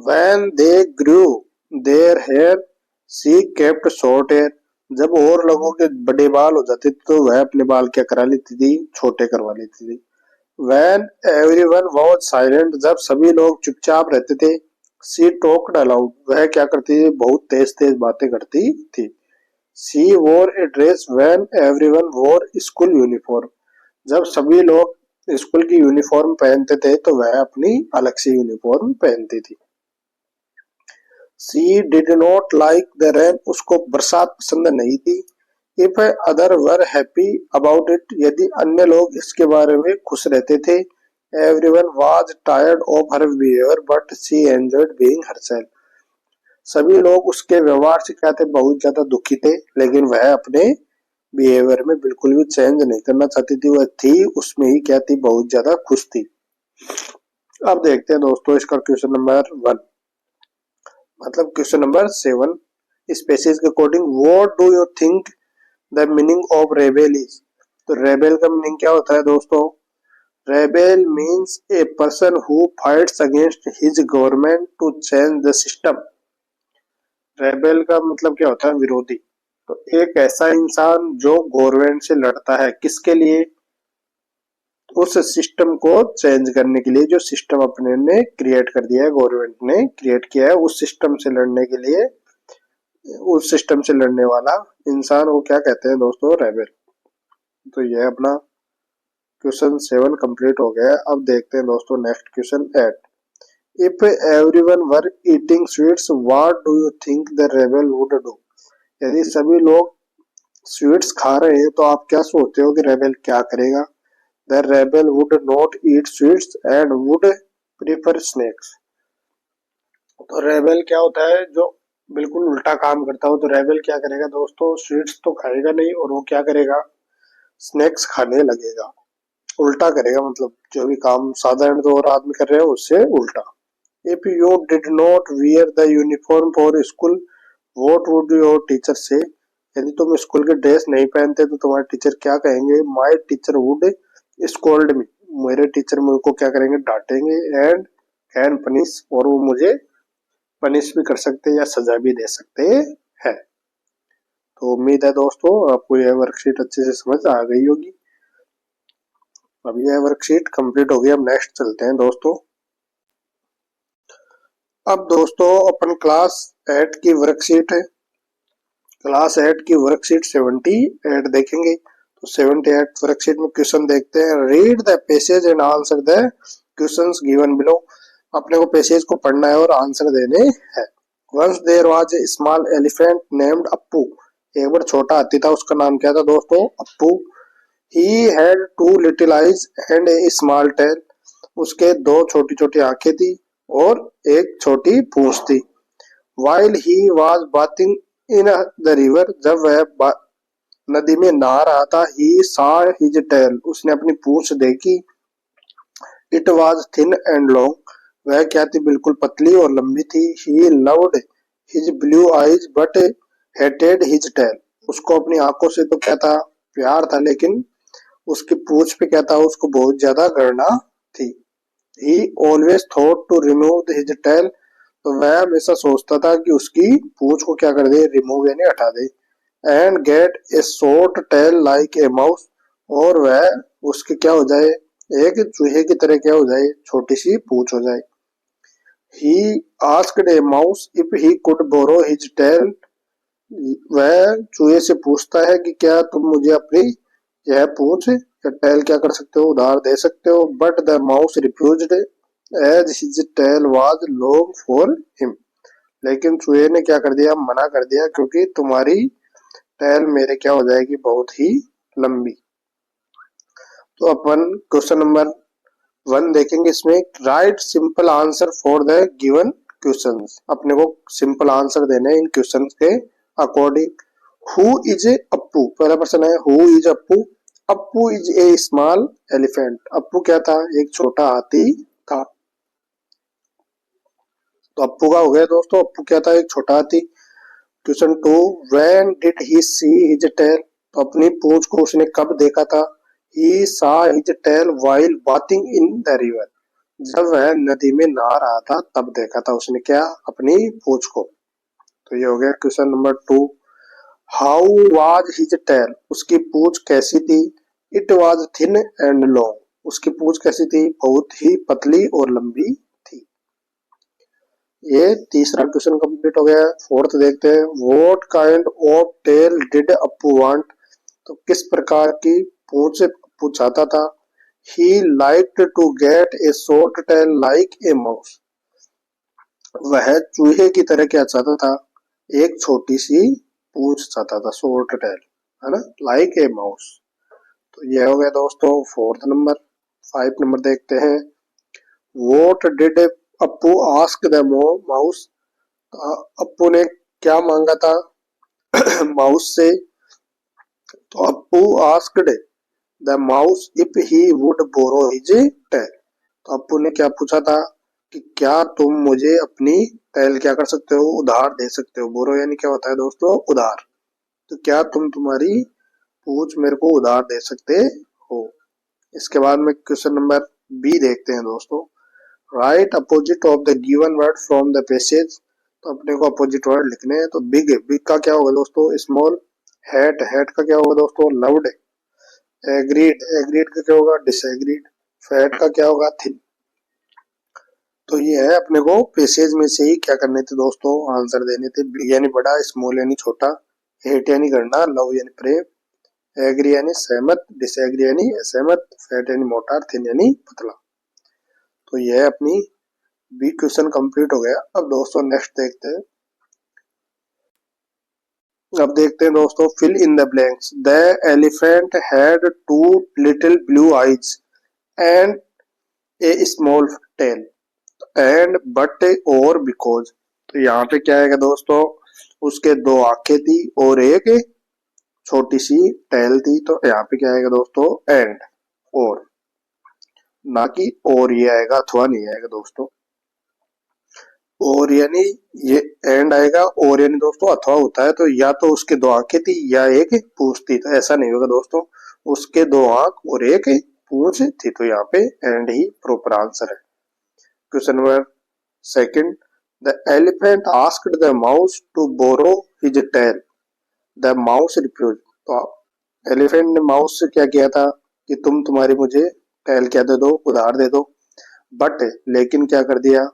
When they grew their hair, she kept short hair. जब और लोगों के बड़े बाल हो जाते थे तो वह अपने बाल क्या करा लेती थी? छोटे करवा लेती थी। When everyone was silent, जब सभी लोग चुपचाप रहते थे, she talked aloud. वह क्या करती थी? बहुत तेज तेज बातें करती थी। She wore a dress when everyone wore school uniform. जब सभी लोग स्कूल की यूनिफॉर्म पहनते थे तो वह अपनी अलग से यूनिफॉर्म पहनती थी। She did not like the rain. उसको बरसात पसंद नहीं थी। If other were happy about it, यदि अन्य लोग इसके बारे में खुश रहते थे। Everyone was tired of her behavior, but she enjoyed being herself. सभी लोग उसके व्यवहार से क्या थे? बहुत ज्यादा दुखी थे, लेकिन वह अपने बिहेवियर में बिल्कुल भी चेंज नहीं करना चाहती थी। वह थी उसमें ही क्या थी? बहुत ज्यादा खुश थी। अब देखते हैं दोस्तों इसका क्वेश्चन नंबर 1, मतलब क्वेश्चन नंबर 7। इस पैसेज के according what do you think the meaning of rebel is. तो रेबेल का मीनिंग क्या होता है दोस्तों? Rebel means a person who fights against his government to change the system. Rebel का मतलब क्या होता है? विरोधी। तो एक ऐसा इंसान जो गवर्नमेंट से लड़ता है, किसके लिए? उस सिस्टम को चेंज करने के लिए, जो सिस्टम अपने ने क्रिएट कर दिया है, गवर्नमेंट ने क्रिएट किया है, उस सिस्टम से लड़ने के लिए, उस सिस्टम से लड़ने वाला इंसान को क्या कहते हैं दोस्तों? रेबेल। तो ये अपना क्वेश्चन 7 कंप्लीट हो गया है। अब देखते हैं दोस्तों next question 8। If everyone were eating sweets, what do you think the rebel would do? यदि सभी लोग स्वीट्स खा रहे हैं तो आप क्या सोचते हो कि रेबेल क्या करेगा? The rebel would not eat sweets and would prefer snacks. तो रेबेल क्या होता है? जो बिल्कुल उल्टा काम करता हो। तो रेबेल क्या करेगा दोस्तों? स्वीट्स तो खाएगा नहीं, और वो क्या करेगा? स्नैक्स खाने लगेगा। उल्टा करेगा, मतलब जो भी काम साधारण तो और आदमी कर रहे हो उससे उल्टा। If you did not wear the uniform for school, what would your teacher से? यदि तुम स्कूल के ड्रेस नहीं पहनते तो तुम्हारे टीचर क्या कहेंगे? माई टीचर वुड स्कोल्ड मी। मेरे टीचर मुझको क्या करेंगे? डांटेंगे। एंड कैन पनिश, और वो मुझे पनिश भी कर सकते हैं या सजा भी दे सकते हैं। तो उम्मीद है दोस्तों आपको यह वर्कशीट अच्छे से समझ आ गई होगी। अब यह वर्कशीट कंप्लीट हो गई। अब नेक्स्ट चलते हैं दोस्तों। अब दोस्तों अपन क्लास 8 की वर्कशीट है, क्लास 8 की वर्कशीट 78 देखेंगे। तो 78 वर्कशीट में क्वेश्चन देखते हैं। Read the passage and answer the questions given below. अपने को पैसेज को पढ़ना है और आंसर देने हैं। Once there was a small elephant named Appu. एक बार छोटा हाथी था, उसका नाम क्या था दोस्तों? Appu. He had 2 little eyes and a small tell. उसके 2 छोटी छोटी आंखें थी और एक छोटी पूंछ थी। While he was bathing in the river, जब वह नदी में नहा रहा था, ही सॉ हिज टेल। उसने अपनी पूंछ देखी। It was thin and long. वह क्या थी? बिल्कुल पतली और लंबी थी। He loved his blue eyes but hated his tail. उसको अपनी आंखों से तो क्या था? प्यार था, लेकिन उसकी पूंछ पे क्या था? उसको बहुत ज्यादा घृणा थी। He always thought to remove his tail. तो वह हमेशा सोचता था कि उसकी पूंछ को क्या कर दे? रिमूव यानी हटा दे। And get a short tail like a mouse. और वह उसके क्या हो जाए? एक चूहे की तरह क्या हो जाए? छोटी सी पूंछ हो जाए। He asked a mouse if he could borrow his tail. वह चूहे से पूछता है कि क्या तुम मुझे अपनी यह पूंछ या टेल क्या कर सकते हो? उधार दे सकते हो। But the mouse refused as his tail was long for him. लेकिन चूहे ने क्या कर दिया? मना कर दिया, क्योंकि तुम्हारी टेल मेरे क्या हो जाएगी? बहुत ही लंबी। तो अपन क्वेश्चन नंबर 1 देखेंगे। इसमें right simple answer for the given questions. अपने को सिंपल आंसर देने इन क्वेश्चंस के according. Who is a Appu? पहला प्रश्न है, who is Appu? Appu is a small elephant. Appu क्या था? एक छोटा हाथी था। तो अप्पू का हो गया दोस्तों। अप्पू क्या था? एक छोटा हाथी। Question 2, when did he see his tail? तो अपनी पूंछ को उसने कब देखा था? He saw his tail while bathing in the river. जब वह नदी में नहा रहा था तब देखा था उसने क्या? अपनी पूंछ को। तो ये हो गया question number 2। How was his tail? उसकी पूंछ कैसी थी? It was thin and long. उसकी पूंछ कैसी थी? बहुत ही पतली और लंबी थी। ये तीसरा क्वेश्चन कंप्लीट हो गया। फोर्थ देखते हैं। What kind of tail did Appu want? तो किस प्रकार की पूंछ अप्पू चाहता था? He liked to get a short tail like a mouse. वह चूहे की तरह क्या चाहता था? एक छोटी सी पूंछ चाहता था, शॉर्ट टेल, है ना, लाइक ए माउस। तो यह हो गया दोस्तों फोर्थ नंबर। 5 नंबर देखते हैं। What did Appu ask the mouse? Appu ने क्या मांगा था माउस से? तो Appu asked the mouse if he would borrow his tail. तो अप्पू ने क्या पूछा था? कि क्या तुम मुझे अपनी टेल क्या कर सकते हो? उधार दे सकते हो। बोरो यानी क्या होता है दोस्तों? उधार। तो क्या तुम तुम्हारी पूछ मेरे को उधार दे सकते हो? इसके बाद में क्वेश्चन नंबर बी देखते हैं दोस्तों। Right opposite of the given word from the passage. तो अपने को अपोजिट वर्ड लिखने हैं। तो बिग, बिग का क्या होगा दोस्तों? स्मॉल। हैट, हैट का क्या होगा दोस्तों? लव्ड। एग्रीड, एग्रीड का क्या होगा? डिसएग्रीड। फैट का क्या होगा? थिन। तो ये है, अपने को पेसेज में से ही क्या करने थे दोस्तों? आंसर देने थे। बिग यानी बड़ा, स्मॉल यानी छोटा, हेट यानी गणना, लव यानी प्रेम, एग्री यानी सहमत, डिसएग्री यानी असहमत, फैट यानी मोटा, थिन यानी पतला। तो ये है अपनी बी क्वेश्चन कंप्लीट हो गया। अब दोस्तों नेक्स्ट देखते हैं। अब देखते हैं दोस्तों, fill in the blanks. The elephant had two little blue eyes and a small tail and but or because. तो यहाँ पे क्या आएगा दोस्तों? उसके दो आंखें थी और एक छोटी सी टेल थी। तो यहाँ पे क्या आएगा दोस्तों? एंड, और, ना कि और ये आएगा अथवा नहीं आएगा दोस्तों। और यानी ये एंड आएगा, और यानी दोस्तों अथवा होता है तो या तो उसके दो आंखें थी या एक पूंछ थी। तो ऐसा नहीं होगा दोस्तों, उसके दो आंख और एक पूंछ थी। तो यहाँ पे एंड ही प्रॉपर आंसर है। Question number second, the elephant asked the mouse to borrow his tail, the mouse refuse. तो एलिफेंट ने माउस से क्या किया था कि तुम तुम्हारी मुझे टेल क्या दे दो, उधार दे दो, बट लेकिन क्या कर दिया?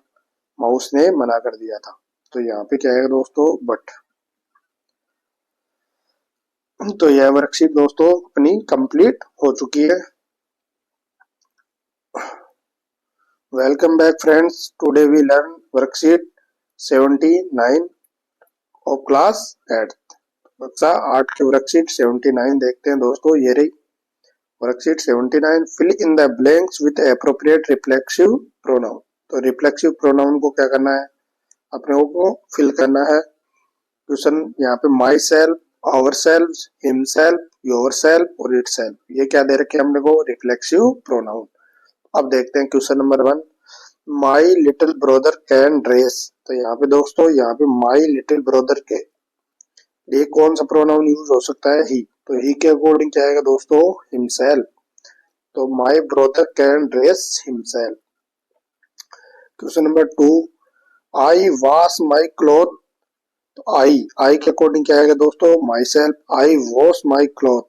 माउस ने मना कर दिया था। तो यहाँ पे क्या है दोस्तों? बट। तो यह वर्कशीट दोस्तों अपनी कंप्लीट हो चुकी है। Welcome back friends, today we learn worksheet 79 of class 8। कक्षा 8 की वर्कशीट 79 देखते हैं दोस्तों। ये रही worksheet 79। Fill in the blanks with appropriate reflexive pronoun. तो रिफ्लेक्सिव प्रोनाउन को क्या करना है? अपने को फिल करना है। क्वेश्चन यहाँ पे myself, ourselves, himself, yourself और इट सेल्फ, ये क्या दे रखे हमने को? Reflexive pronoun. अब देखते हैं question number 1, my little brother can dress. तो यहाँ पे दोस्तों, यहाँ पे माई लिटिल ब्रदर के लिए कौन सा प्रोनाउन यूज हो सकता है? ही। तो ही के अकॉर्डिंग क्या आएगा दोस्तों? हिमसेल्फ। तो my brother can dress himself. Question number 2, I wash my cloth. तो आई के अकॉर्डिंग क्या आएगा दोस्तों? My self. I wash my cloth,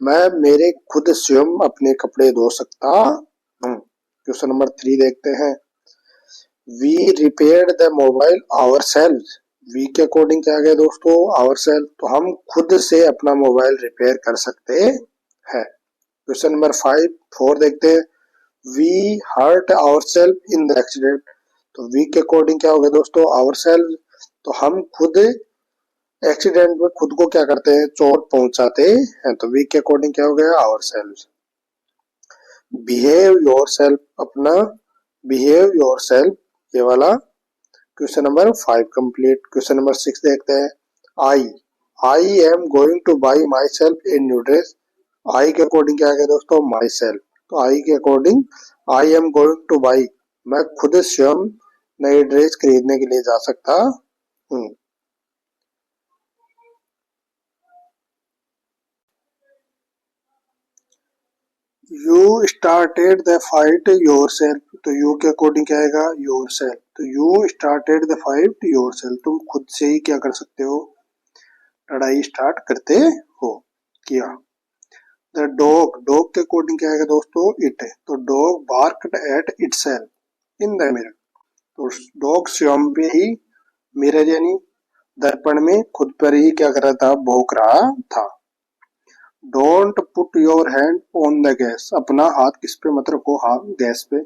मैं मेरे खुद स्वयं अपने कपड़े धो सकता हूँ। क्वेश्चन नंबर 3 देखते हैं, we repaired the mobile ourselves. We के अकॉर्डिंग क्या आ गया दोस्तों? Ourselves. तो हम खुद से अपना मोबाइल रिपेयर कर सकते हैं। क्वेश्चन नंबर 4 देखते हैं, we hurt ourselves in the accident. तो वी के अकॉर्डिंग क्या हो गया दोस्तों? Ourselves. तो हम खुद एक्सीडेंट में खुद को क्या करते हैं? चोट पहुंचाते हैं। तो वी के अकॉर्डिंग क्या हो गया? Ourself. Behave yourself, अपना बिहेव योर सेल्फ, ये वाला question number 5 complete. Question number 6 देखते हैं, I I am going to buy myself a new dress. I के अकॉर्डिंग क्या है दोस्तों? Myself. तो आई के according I am going to buy, मैं खुद स्वयं नई ड्रेस खरीदने के लिए जा सकता हूँ। You started the fight yourself. तो यू के अकॉर्डिंग क्या आएगा? Yourself. तो you started the fight yourself, तुम खुद से ही क्या कर सकते हो? लड़ाई स्टार्ट करते हो, किया। द डॉग, डॉग के अकॉर्डिंग क्या आएगा दोस्तों? इट। तो dog barked at itself in the mirror. तो डॉग स्वयं पे ही, मिरर यानी दर्पण में खुद पर ही क्या कर रहा था? भौंक रहा था। Don't put your hand on the gas, अपना हाथ किस पे मत रखो? हाथ गैस पे।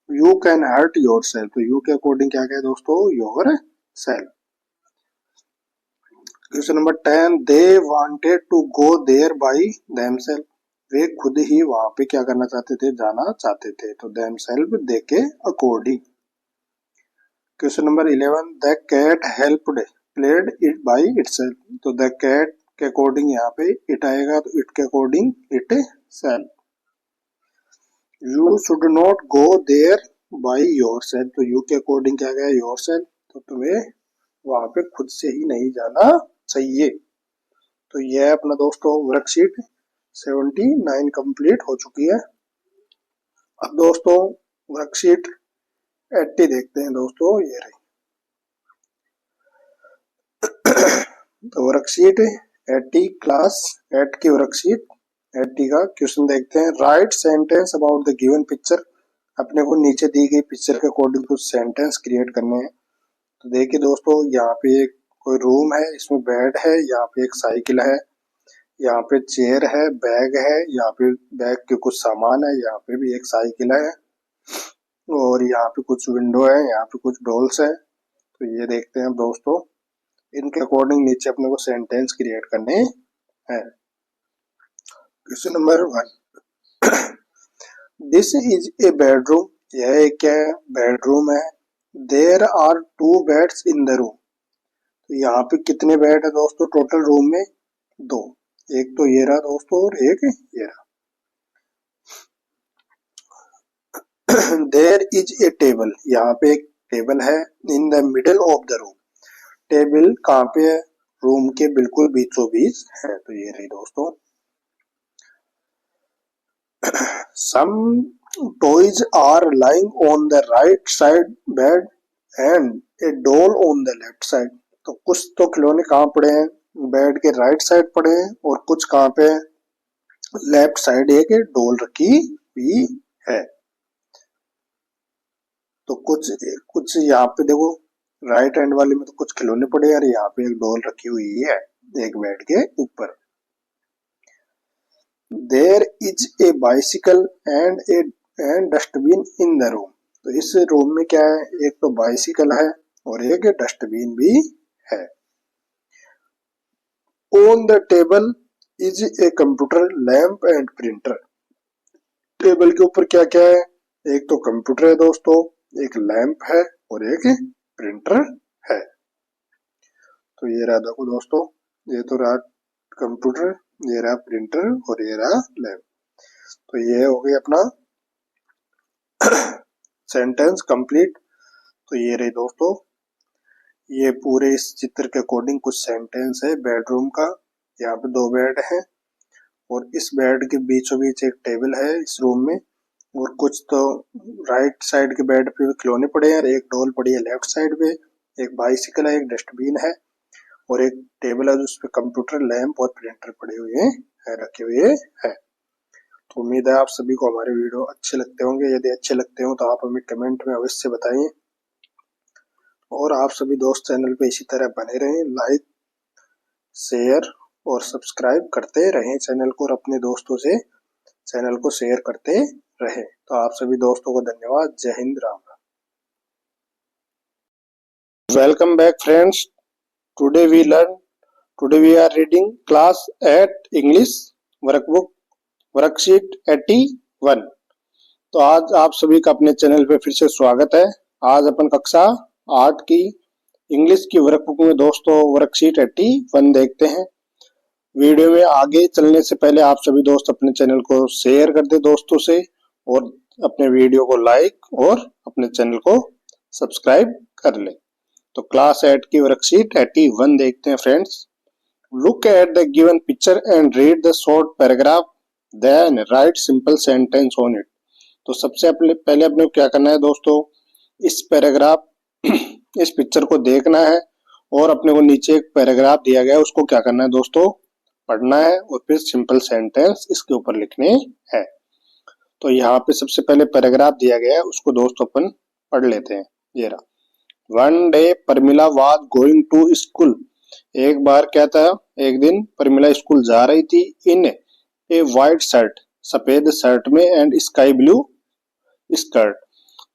You can hurt yourself. तो यू के अकॉर्डिंग क्या गया दोस्तों? Yourself. Question number 10, they wanted to go there by themselves. वे खुद ही वहां पे क्या करना चाहते थे? जाना चाहते थे। तो देमसेल्फ दे के according. Question number 11, the cat helped played it by itself. तो द कैट के अकॉर्डिंग यहाँ पे इट आएगा, तो इट के according itself. You should not go there by yourself. तो यू के अकॉर्डिंग क्या गया? Yourself. तो तुम्हें वहां पे खुद से ही नहीं जाना चाहिए। तो यह अपना दोस्तों वर्कशीट 79 कंप्लीट हो चुकी है। अब दोस्तों वर्कशीट 80 देखते हैं दोस्तों। ये रही तो वर्कशीट 80 क्लास 8 की वर्कशीट 80 का क्वेश्चन देखते हैं। Right sentence about the given picture. अपने को नीचे दी गई पिक्चर के अकॉर्डिंग कुछ सेंटेंस क्रिएट करने हैं। तो देखिए दोस्तों, यहाँ पे एक कोई रूम है, इसमें बेड है, यहाँ पे एक साइकिल है, यहाँ पे चेयर है, बैग है, यहाँ पे बैग के कुछ सामान है, यहाँ पे भी एक साइकिल है, और यहाँ पे कुछ विंडो है, यहाँ पे कुछ डॉल्स है। तो ये देखते हैं दोस्तों, इनके अकॉर्डिंग नीचे अपने को सेंटेंस क्रिएट करने हैं। Question number 1, this is a bedroom. यह एक क्या है? बेडरूम है। There are 2 beds in the room. तो यहाँ पे कितने बेड है दोस्तों टोटल रूम में? 2। एक तो ये रहा दोस्तों और एक ये रहा। There is a table. यहाँ पे एक टेबल है। In the middle of the room. Table कहाँ पे है? रूम के बिल्कुल बीचों बीच है। तो ये रही दोस्तों। Some toys are lying on the right side bed and a doll on the left side. तो कुछ तो खिलौने कहाँ पड़े हैं? बेड के राइट साइड पड़े हैं, और कुछ कहाँ पे? लेफ्ट साइड एक डोल रखी हुई है। तो कुछ यहाँ पे देखो, राइट हैंड वाले में तो कुछ खिलौने पड़े हैं, और यहाँ पे एक डोल रखी हुई है एक बेड के ऊपर। There is a bicycle and dustbin in the room. तो इस रूम में क्या है? एक तो बाइसिकल है और एक डस्टबिन भी है। On the table is a computer, lamp and printer. Table के ऊपर क्या क्या है? एक तो कंप्यूटर है दोस्तों, एक लैंप है और एक प्रिंटर है। तो ये रहा देखो दोस्तों, ये तो रहा कंप्यूटर, ये रहा प्रिंटर और ये रहा लैंप। तो ये हो गई अपना सेंटेंस कंप्लीट। तो ये रही दोस्तों, ये पूरे इस चित्र के अकॉर्डिंग कुछ सेंटेंस है बेडरूम का। यहाँ पे 2 बेड है, और इस बेड के बीचों बीच एक टेबल है इस रूम में, और कुछ तो राइट साइड के बेड पे खिलौने पड़े हैं, और एक डॉल पड़ी है लेफ्ट साइड पे, एक बाइसिकल है, एक डस्टबिन है, और एक टेबल है जिसपे कंप्यूटर, लैंप और प्रिंटर पड़े हुए हैं, रखे हुए हैं। तो उम्मीद है आप सभी को हमारे वीडियो अच्छे लगते होंगे। यदि अच्छे लगते हो तो आप हमें कमेंट में अवश्य बताइए, और आप सभी दोस्त चैनल पे इसी तरह बने रहें, लाइक शेयर और सब्सक्राइब करते रहें चैनल को, और अपने दोस्तों से चैनल को शेयर करते रहें। तो आप सभी दोस्तों को धन्यवाद। जय Hind, Ram Ram. Welcome back friends. Today we are reading class 8 English workbook worksheet 81। तो आज आप सभी का अपने चैनल पे फिर से स्वागत है। आज अपन कक्षा 8 की इंग्लिश की वर्कबुक में दोस्तों वर्कशीट 81 देखते हैं। वीडियो में आगे चलने से पहले आप सभी दोस्त अपने चैनल को शेयर कर दे दोस्तों से, और अपने वीडियो को लाइक और अपने चैनल को सब्सक्राइब कर ले। तो क्लास 8 की वर्कशीट 81 देखते हैं friends. Look at the given picture and read the short paragraph, then write simple sentence on it. तो सबसे पहले अपने को क्या करना है दोस्तों, इस पैराग्राफ इस पिक्चर को देखना है, और अपने को नीचे एक पैराग्राफ दिया गया है उसको क्या करना है दोस्तों, पढ़ना है, और फिर सिंपल सेंटेंस इसके ऊपर लिखने हैं। तो यहाँ पे सबसे पहले पैराग्राफ दिया गया है, उसको दोस्तों अपन पढ़ लेते हैं। ये रहा। One day Parmila was going to school. एक बार क्या था, एक दिन परमिला स्कूल जा रही थी। इन ए वाइट शर्ट, सफेद शर्ट में, एंड स्काई ब्लू स्कर्ट।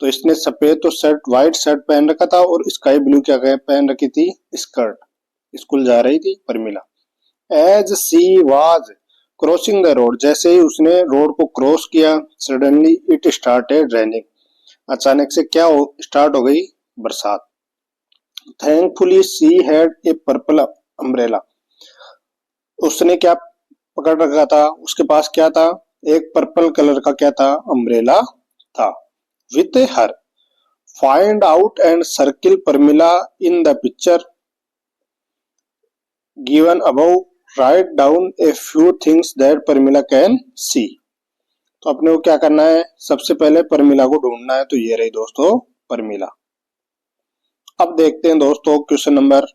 तो इसने सफेद तो शर्ट, व्हाइट शर्ट पहन रखा था, और स्काई ब्लू क्या पहन रखी थी, स्कर्ट। स्कूल जा रही थी Parmila. As she was crossing the road, जैसे ही उसने रोड को क्रॉस किया, सडनली इट स्टार्टेड रेनिंग, अचानक से क्या स्टार्ट हो गई, बरसात। Thankfully she had a purple umbrella, उसने क्या पकड़ रखा था, उसके पास क्या था, एक पर्पल कलर का क्या था, अम्ब्रेला था। With her, find out and circle Parmila in the picture given above, write down a few things that Parmila can see. तो अपने को क्या करना है, सबसे पहले परमिला को ढूंढना है। तो ये रही दोस्तों परमिला। अब देखते हैं दोस्तों क्वेश्चन नंबर,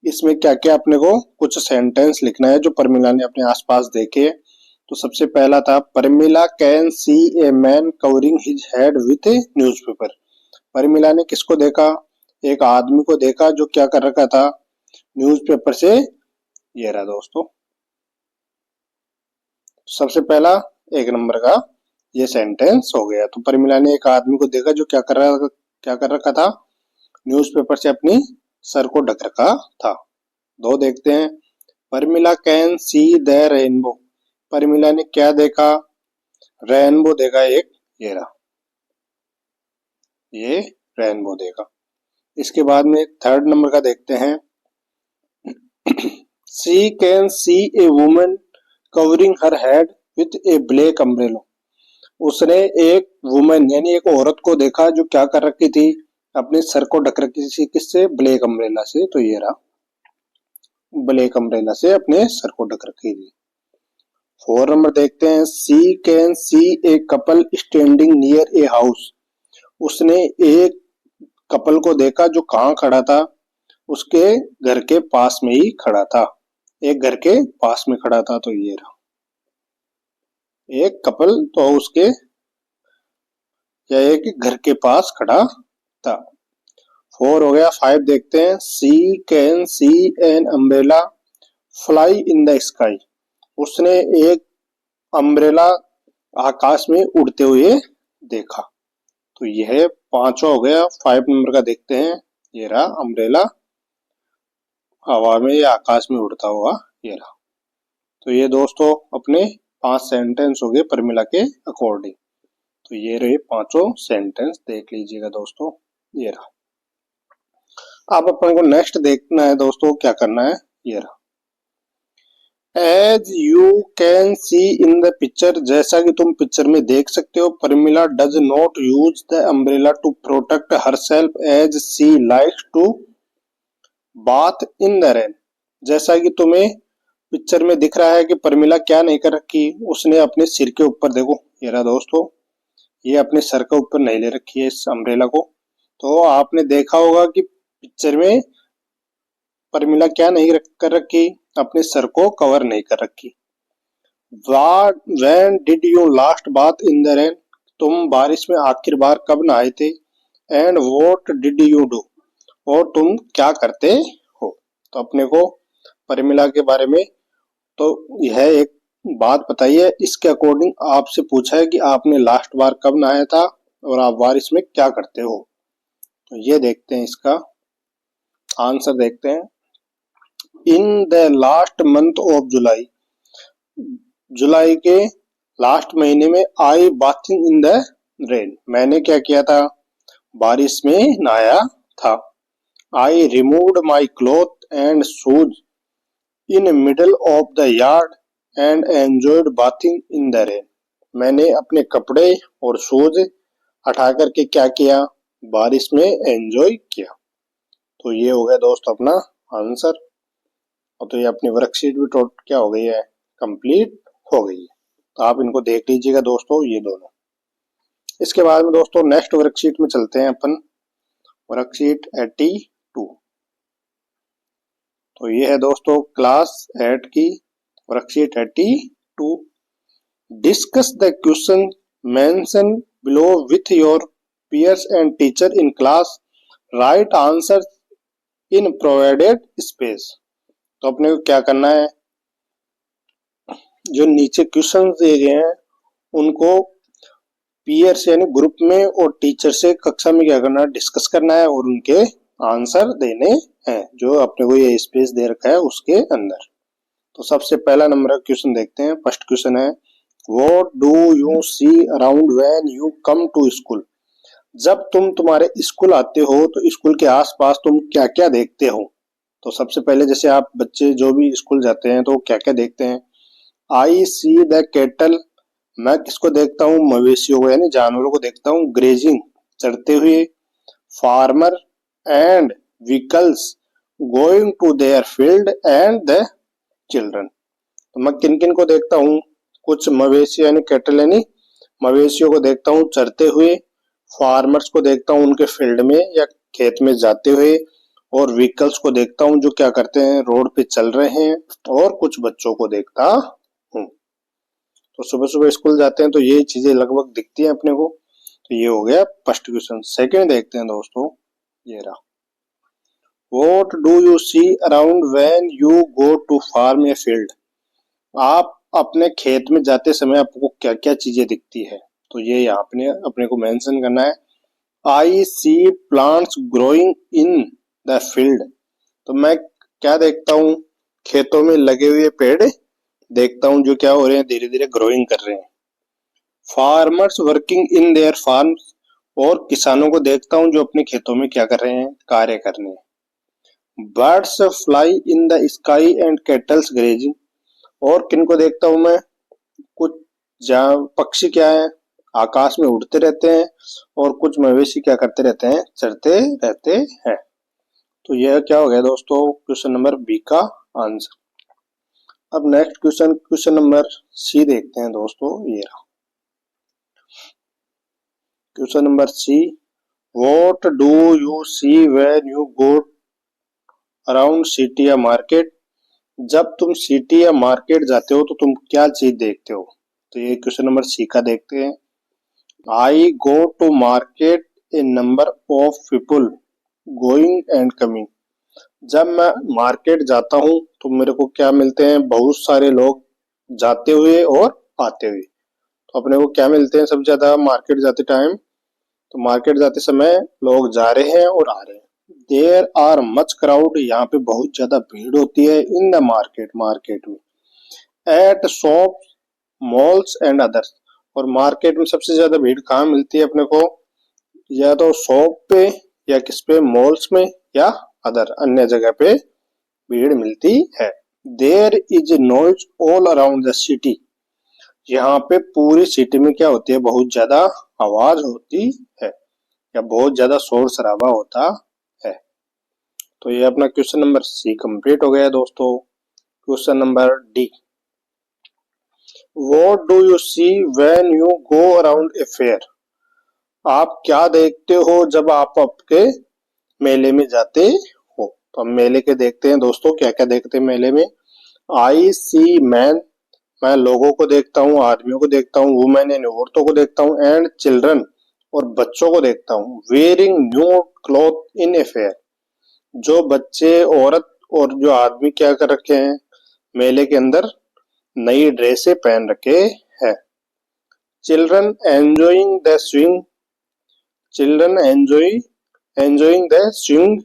इसमें क्या क्या अपने को कुछ सेंटेंस लिखना है जो परमिला ने अपने आसपास देखे। तो सबसे पहला था Parmila can see a man covering his head with a newspaper. Parmila ने किसको देखा? एक आदमी को देखा जो क्या कर रखा था? न्यूज़पेपर से, ये रहा दोस्तों। सबसे पहला एक नंबर का ये सेंटेंस हो गया। तो परमिला ने एक आदमी को देखा जो क्या कर रखा था? न्यूज़पेपर से अपनी सर को ढक रखा था। दो देखते हैं। Parmila can see the rainbow. Parmila ने क्या देखा? रेनबो देखा एक, ये रहा, ये रेनबो देखा। इसके बाद में थर्ड नंबर का देखते हैं। She can see a woman covering her head with a black umbrella. उसने एक वुमन यानी एक औरत को देखा जो क्या कर रखी थी? अपने सर को ढक रखी थी। किससे? ब्लैक अम्ब्रेला से। तो ये रहा, ब्लैक अम्ब्रेला से अपने सर को ढक रखी थी। 4 नंबर देखते हैं। She can see a couple standing near a house. उसने एक कपल को देखा जो कहाँ खड़ा था? उसके घर के पास में ही खड़ा था। एक घर के पास में खड़ा था। तो ये रहा, एक कपल तो उसके या एक घर के पास खड़ा था। 4 हो गया। 5 देखते हैं। She can see an umbrella fly in the sky. उसने एक अम्ब्रेला आकाश में उड़ते हुए देखा। तो यह 5 हो गया। 5 नंबर का देखते हैं। ये रहा अम्ब्रेला हवा में या आकाश में उड़ता हुआ, ये रहा। तो ये दोस्तों अपने 5 सेंटेंस हो गए परमिला के अकॉर्डिंग। तो ये रहे पांचों सेंटेंस, देख लीजिएगा दोस्तों, ये रहा। अब अपन को नेक्स्ट देखना है दोस्तों, क्या करना है, ये रहा। As you can see in the picture, जैसा कि तुम पिक्चर में देख सकते हो, Parmila does not use the umbrella to protect herself as she likes to bath in the rain. जैसा कि तुम्हें पिक्चर में दिख रहा है कि परमिला क्या नहीं कर रखी, उसने अपने सिर के ऊपर, देखो ये रहा दोस्तों, ये अपने सर के ऊपर नहीं ले रखी है इस अम्ब्रेला को। तो आपने देखा होगा कि पिक्चर में परमिला क्या नहीं कर रखी, अपने सर को कवर नहीं कर रखी। When did you last bath in the rain? तुम बारिश में आखिर बार कब नहाए थे? And what did you do? और तुम क्या करते हो? तो अपने को परमिला के बारे में तो यह एक बात बताइए, इसके अकॉर्डिंग आपसे पूछा है कि आपने लास्ट बार कब नहाया था और आप बारिश में क्या करते हो। तो ये देखते हैं, इसका आंसर देखते हैं। In the last month of July, जुलाई के लास्ट महीने में, I bathing in the rain, मैंने क्या किया था, बारिश में नहाया था। I removed my cloth and shoes in middle of the yard and enjoyed bathing in the rain, मैंने अपने कपड़े और शूज हटा करके क्या किया, बारिश में एंजॉय किया। तो ये हो गया दोस्त अपना आंसर। और तो ये अपनी वर्कशीट भी क्या हो गई है, कंप्लीट हो गई है। तो आप इनको देख लीजिएगा दोस्तों, ये दोनों। इसके बाद में दोस्तों नेक्स्ट वर्कशीट में चलते हैं अपन, वर्कशीट 82। तो ये है दोस्तों क्लास 8 की worksheet 82। Discuss the question mention below with your peers and teacher in class, write answers in provided space। तो अपने को क्या करना है, जो नीचे क्वेश्चन दिए गए हैं उनको पीयर्स यानी ग्रुप में और टीचर से कक्षा में क्या करना है, डिस्कस करना है और उनके आंसर देने हैं जो अपने को ये स्पेस दे रखा है उसके अंदर। तो सबसे पहला नंबर का क्वेश्चन देखते हैं। फर्स्ट क्वेश्चन है, what do you see around when you come to school. जब तुम तुम्हारे स्कूल आते हो तो स्कूल के आसपास तुम क्या क्या देखते हो। तो सबसे पहले जैसे आप बच्चे जो भी स्कूल जाते हैं तो क्या क्या देखते हैं। आई सी द कैटल, मैं किसको देखता हूँ, मवेशियों को यानी जानवरों को देखता हूँ, ग्रेजिंग चढ़ते हुए, farmer and vehicles going to their field and the children. तो मैं किन किन को देखता हूँ, कुछ मवेशी यानी कैटल यानी मवेशियों को देखता हूँ चरते हुए, फार्मर्स को देखता हूँ उनके फील्ड में या खेत में जाते हुए, और व्हीकल्स को देखता हूँ जो क्या करते हैं रोड पे चल रहे हैं, और कुछ बच्चों को देखता हूँ। तो सुबह सुबह स्कूल जाते हैं तो ये चीजें लगभग दिखती हैं अपने को। तो ये हो गया फर्स्ट क्वेश्चन। सेकंड देखते हैं दोस्तों, ये रहा। What do you see around when you go to farm a field? आप अपने खेत में जाते समय आपको क्या क्या चीजें दिखती है, तो ये यहाँ अपने को मेंशन करना है। I see plants growing in the field। तो मैं क्या देखता हूँ, खेतों में लगे हुए पेड़ देखता हूँ जो क्या हो रहे हैं, धीरे धीरे ग्रोइंग कर रहे हैं। Farmers working in their farms, और किसानों को देखता हूँ जो अपने खेतों में क्या कर रहे हैं, कार्य कर रहे हैं। Birds fly in the sky and kettles grazing, और किन को देखता हूँ मैं, कुछ पक्षी क्या है, आकाश में उड़ते रहते हैं, और कुछ मवेशी क्या करते रहते हैं, चरते रहते हैं। तो यह क्या हो गया दोस्तों, क्वेश्चन नंबर बी का आंसर। अब next question, question number C देखते हैं दोस्तों, ये रहा question number C. What do you see when you go around city या मार्केट? जब तुम सिटी या मार्केट जाते हो तो तुम क्या चीज देखते हो? तो ये क्वेश्चन नंबर सी का देखते हैं। I go to market a number of people going and coming. जब मैं मार्केट जाता हूँ तो मेरे को क्या मिलते हैं, बहुत सारे लोग जाते हुए और आते हुए। तो अपने को क्या मिलते हैं सबसे ज्यादा मार्केट जाते टाइम, तो मार्केट जाते समय लोग जा रहे हैं और आ रहे हैं। देयर आर मच क्राउड, यहाँ पे बहुत ज्यादा भीड़ होती है। इन द मार्केट, मार्केट में। Eight shop malls and others, और मार्केट में सबसे ज्यादा भीड़ कहाँ मिलती है अपने को, या तो शॉप पे, या किस पे, मॉल्स में, या अदर अन्य जगह पे भीड़ मिलती है। There is noise all around the city, यहाँ पे पूरी सिटी में क्या होती है, बहुत ज्यादा आवाज होती है, या बहुत ज्यादा शोर शराबा होता है। तो ये अपना क्वेश्चन नंबर सी कंप्लीट हो गया दोस्तों। Question number D. What do you see when you go around a fair? आप क्या देखते हो जब आप आपके मेले में जाते हो? तो हम मेले के देखते हैं दोस्तों, क्या क्या देखते हैं मेले में। आई सी मैन, मैं लोगों को देखता हूँ, आदमियों को देखता हूँ। वुमेन यानी औरतों को देखता हूँ। एंड चिल्ड्रन, और बच्चों को देखता हूँ। Wearing new cloth in a fair, जो बच्चे, औरत और जो आदमी क्या कर रखे हैं, मेले के अंदर नई ड्रेसें पहन रखे हैं। Children enjoying the swing, children enjoying the swing,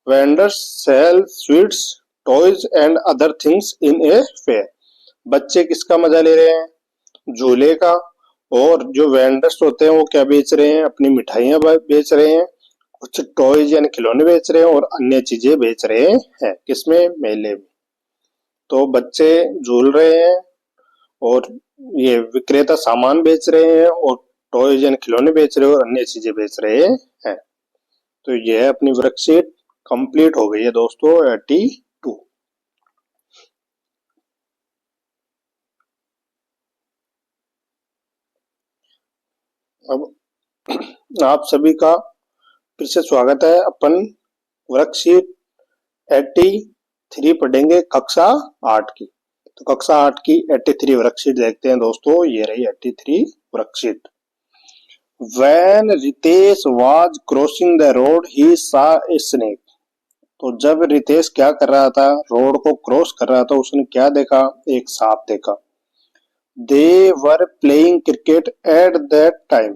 vendors sell sweets, toys and other things in a fair. बच्चे किसका मजा ले रहे हैं, झूले का। और जो वेंडर्स होते हैं वो क्या बेच रहे हैं, अपनी मिठाइयां बेच रहे हैं, कुछ टॉयज यानी खिलौने बेच रहे हैं, और अन्य चीजें बेच रहे हैं, किसमें, मेले में। तो बच्चे झूल रहे हैं, और ये विक्रेता सामान बेच रहे हैं, और टॉयज यानी खिलौने बेच रहे हैं, और अन्य चीजें बेच रहे हैं। तो यह अपनी वर्कशीट कंप्लीट हो गई है दोस्तों, 82। अब आप सभी का फिर से स्वागत है। अपन वर्कशीट 83 पढ़ेंगे, कक्षा 8 की। तो कक्षा 8 की 83 वर्कशीट देखते हैं दोस्तों, ये रही 83 worksheet. When Ritesh was crossing the road, he saw a snake। तो जब रितेश क्या कर रहा था, रोड को क्रॉस कर रहा था, उसने क्या देखा, एक सांप देखा। They were playing cricket at that time।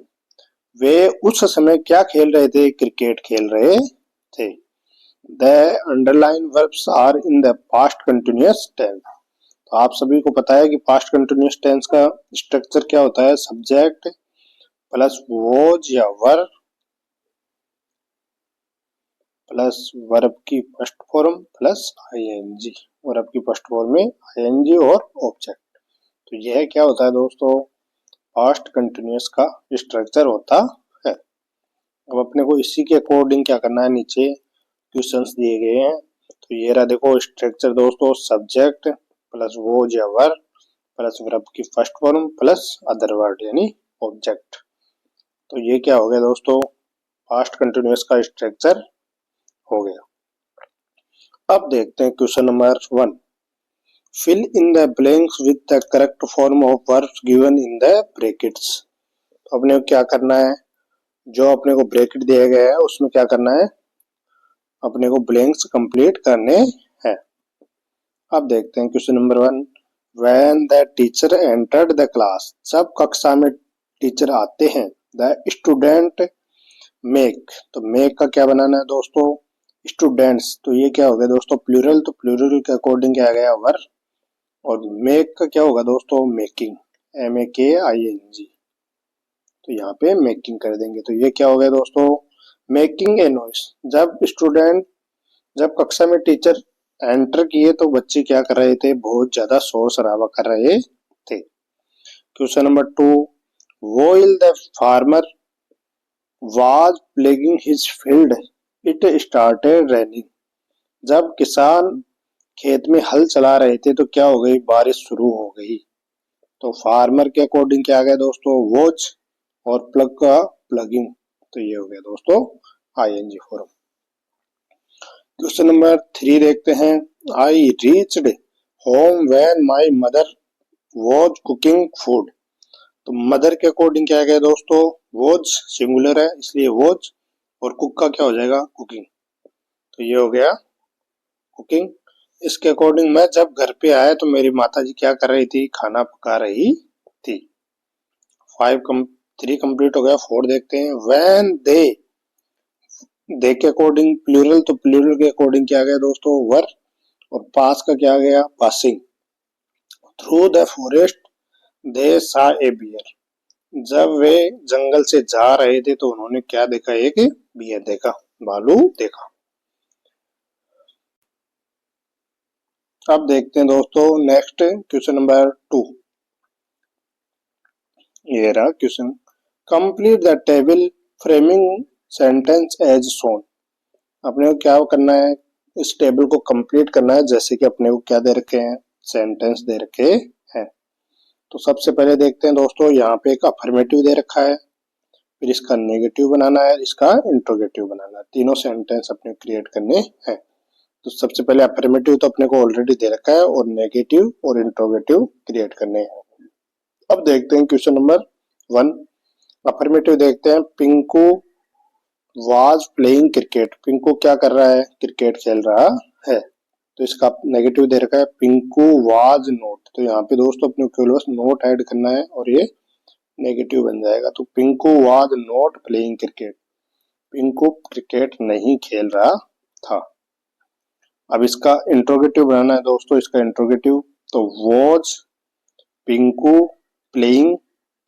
वे उस समय क्या खेल रहे थे, क्रिकेट खेल रहे थे। The underlined verbs are in the past continuous tense। तो आप सभी को पता है कि पास्ट कंटिन्यूअस टेंस का स्ट्रक्चर क्या होता है, सब्जेक्ट प्लस वॉज या वर प्लस वर्ब की first form plus ING, verb की फर्स्ट फॉर्म में आईएनजी और ऑब्जेक्ट। तो यह क्या होता है दोस्तों, पास्ट कंटिन्यूअस का स्ट्रक्चर होता है। अब अपने को इसी के अकॉर्डिंग क्या करना है, नीचे क्वेश्चंस दिए गए हैं। तो ये रहा देखो स्ट्रक्चर दोस्तों, सब्जेक्ट प्लस वॉज या वर प्लस वर्ब की first form plus other word यानी ऑब्जेक्ट। तो ये क्या हो गया दोस्तों, पास्ट कंटिन्यूअस का स्ट्रक्चर हो गया। अब देखते हैं question number 1। Fill in the blanks with the correct form of verbs given in the brackets. तो अपने को क्या करना है, जो अपने को ब्रैकेट दिया गया है उसमें क्या करना है, अपने को ब्लैंक्स कंप्लीट करने हैं। अब देखते हैं question number 1। When the teacher entered the class, जब कक्षा में टीचर आते हैं, द स्टूडेंट मेक, तो मेक का क्या बनाना है दोस्तों, स्टूडेंट्स, तो ये क्या हो गया दोस्तों प्लूरल, तो प्लूरल के अकॉर्डिंग क्या आ गया वर, और मेक का क्या होगा दोस्तों मेकिंग, MAKING, तो यहाँ पे मेकिंग कर देंगे। तो ये क्या हो गया दोस्तों मेकिंग ए नॉइस, जब कक्षा में टीचर एंटर किए तो बच्चे क्या कर रहे थे, बहुत ज्यादा शोर शराबा कर रहे थे। Question number 2। While the farmer was ploughing his field it started raining, जब किसान खेत में हल चला रहे थे तो क्या हो गई, बारिश शुरू हो गई। तो फार्मर के अकॉर्डिंग क्या आ गया दोस्तों वॉच, और प्लग का प्लगिंग, तो ये हो गया दोस्तों ING फॉर्म। क्वेश्चन नंबर 3 देखते हैं। I reached home when my mother was cooking food, तो मदर के अकॉर्डिंग क्या आ गया दोस्तों वाज, सिंगुलर है इसलिए वाज, और कुक का क्या हो जाएगा कुकिंग, तो ये हो गया कुकिंग। इसके अकॉर्डिंग मैं जब घर पे आया तो मेरी माता जी क्या कर रही थी, खाना पका रही थी। 3 कंप्लीट हो गया। 4 देखते हैं। व्हेन दे के अकॉर्डिंग प्लूरल, तो प्लूरल के अकॉर्डिंग क्या आ गया दोस्तों वर, और पास का क्या आ गया passing. Through the forest they सा ए बियर, जब वे जंगल से जा रहे थे तो उन्होंने क्या देखा, एक बियर देखा, भालू देखा। अब देखते हैं दोस्तों नेक्स्ट क्वेश्चन नंबर 2। ये रहा question. Complete the table framing sentence as shown, अपने को क्या करना है, इस टेबल को कंप्लीट करना है जैसे कि अपने को क्या दे रखे हैं, सेंटेंस दे रखे हैं। तो सबसे पहले देखते हैं दोस्तों, यहाँ पे एक अफर्मेटिव दे रखा है, फिर इसका नेगेटिव बनाना है, इसका इंट्रोगेटिव बनाना है, तीनों सेंटेंस अपने क्रिएट करने हैं। तो सबसे पहले अफर्मेटिव तो अपने को ऑलरेडी दे रखा है, और नेगेटिव और इंट्रोगेटिव क्रिएट करने हैं। अब देखते हैं क्वेश्चन नंबर 1। अफर्मेटिव देखते हैं। Pinku was playing cricket, Pinku क्या कर रहा है, क्रिकेट खेल रहा है। तो इसका नेगेटिव दे रखा है पिंकू वाज नॉट, तो यहाँ पे दोस्तों अपने को बस नोट ऐड करना है और ये नेगेटिव बन जाएगा। तो Pinku was not playing cricket, Pinku cricket नहीं खेल रहा था। अब इसका इंट्रोगेटिव बनाना है दोस्तों, इसका इंट्रोगेटिव, तो वॉज पिंकू प्लेइंग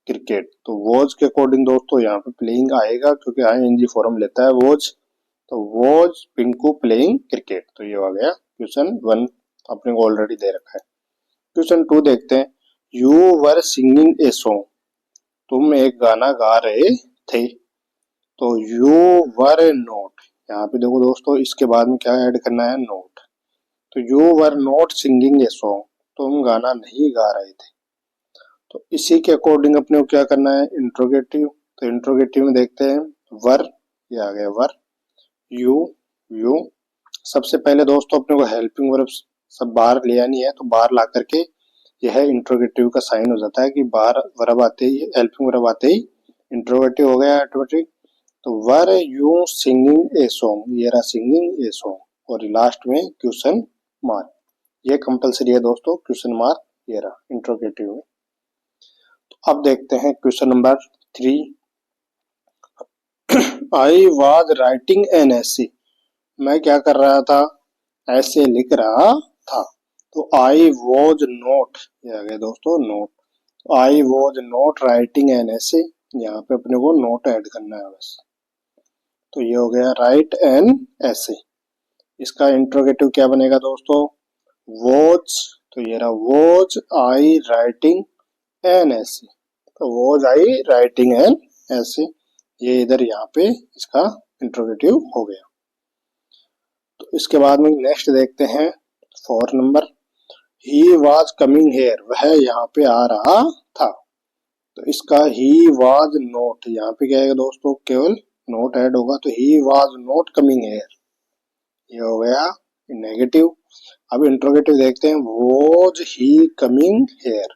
क्रिकेट, तो वॉज के अकॉर्डिंग दोस्तों यहाँ पे प्लेइंग आएगा क्योंकि ING फॉर्म लेता है वॉज, तो वॉज पिंकू प्लेइंग क्रिकेट, तो ये आ गया क्वेश्चन 1, अपने को ऑलरेडी दे रखा है। क्वेश्चन 2 देखते हैं। You were singing a song, तुम एक गाना गा रहे थे। तो यू वर नोट, यहाँ पे देखो दोस्तों इसके बाद में क्या ऐड करना है नोट, तो you were note singing a song, तुम गाना नहीं गा रहे थे। तो इसी के अकॉर्डिंग अपने को क्या करना है इंट्रोगेटिव, तो इंट्रोगेटिव में देखते हैं वर, ये आ गया वर, यू। सबसे पहले दोस्तों अपने को हेल्पिंग वर्ब सब बाहर ले आनी है, तो बाहर ला करके यह इंट्रोगेटिव का साइन हो जाता है कि बाहर वर्ब आते ही, हेल्पिंग वर्ब आते ही इंट्रोगेटिव हो गया ऑटोमेटिक। तो were you singing a song, ये रहा सिंगिंग ए सॉन्ग, और लास्ट में क्वेश्चन मार्क, ये कंपलसरी है दोस्तों क्वेश्चन मार्क, ये रहा इंट्रोगेटिव में। अब देखते हैं question number 3। I was writing an essay, मैं क्या कर रहा था, ऐसे लिख रहा था। तो आई वॉज नोट, ये आ गया दोस्तों नोट, तो I was not writing an essay, यहाँ पे अपने को नोट ऐड करना है बस। तो ये हो गया राइट एन essay। इसका इंट्रोगेटिव क्या बनेगा दोस्तों वॉज, तो ये रहा was I writing an essay, तो was I writing an essay, ये इधर यहाँ पे इसका इंट्रोगेटिव हो गया। तो इसके बाद में नेक्स्ट देखते हैं 4 number. He was coming here, वह यहाँ पे आ रहा था। तो इसका ही वाज नोट, यहाँ पे क्या है दोस्तों केवल नोट ऐड होगा, तो he was note coming here, ये हो गया नेगेटिव। अब इंट्रोगेटिव देखते हैं, was he coming here.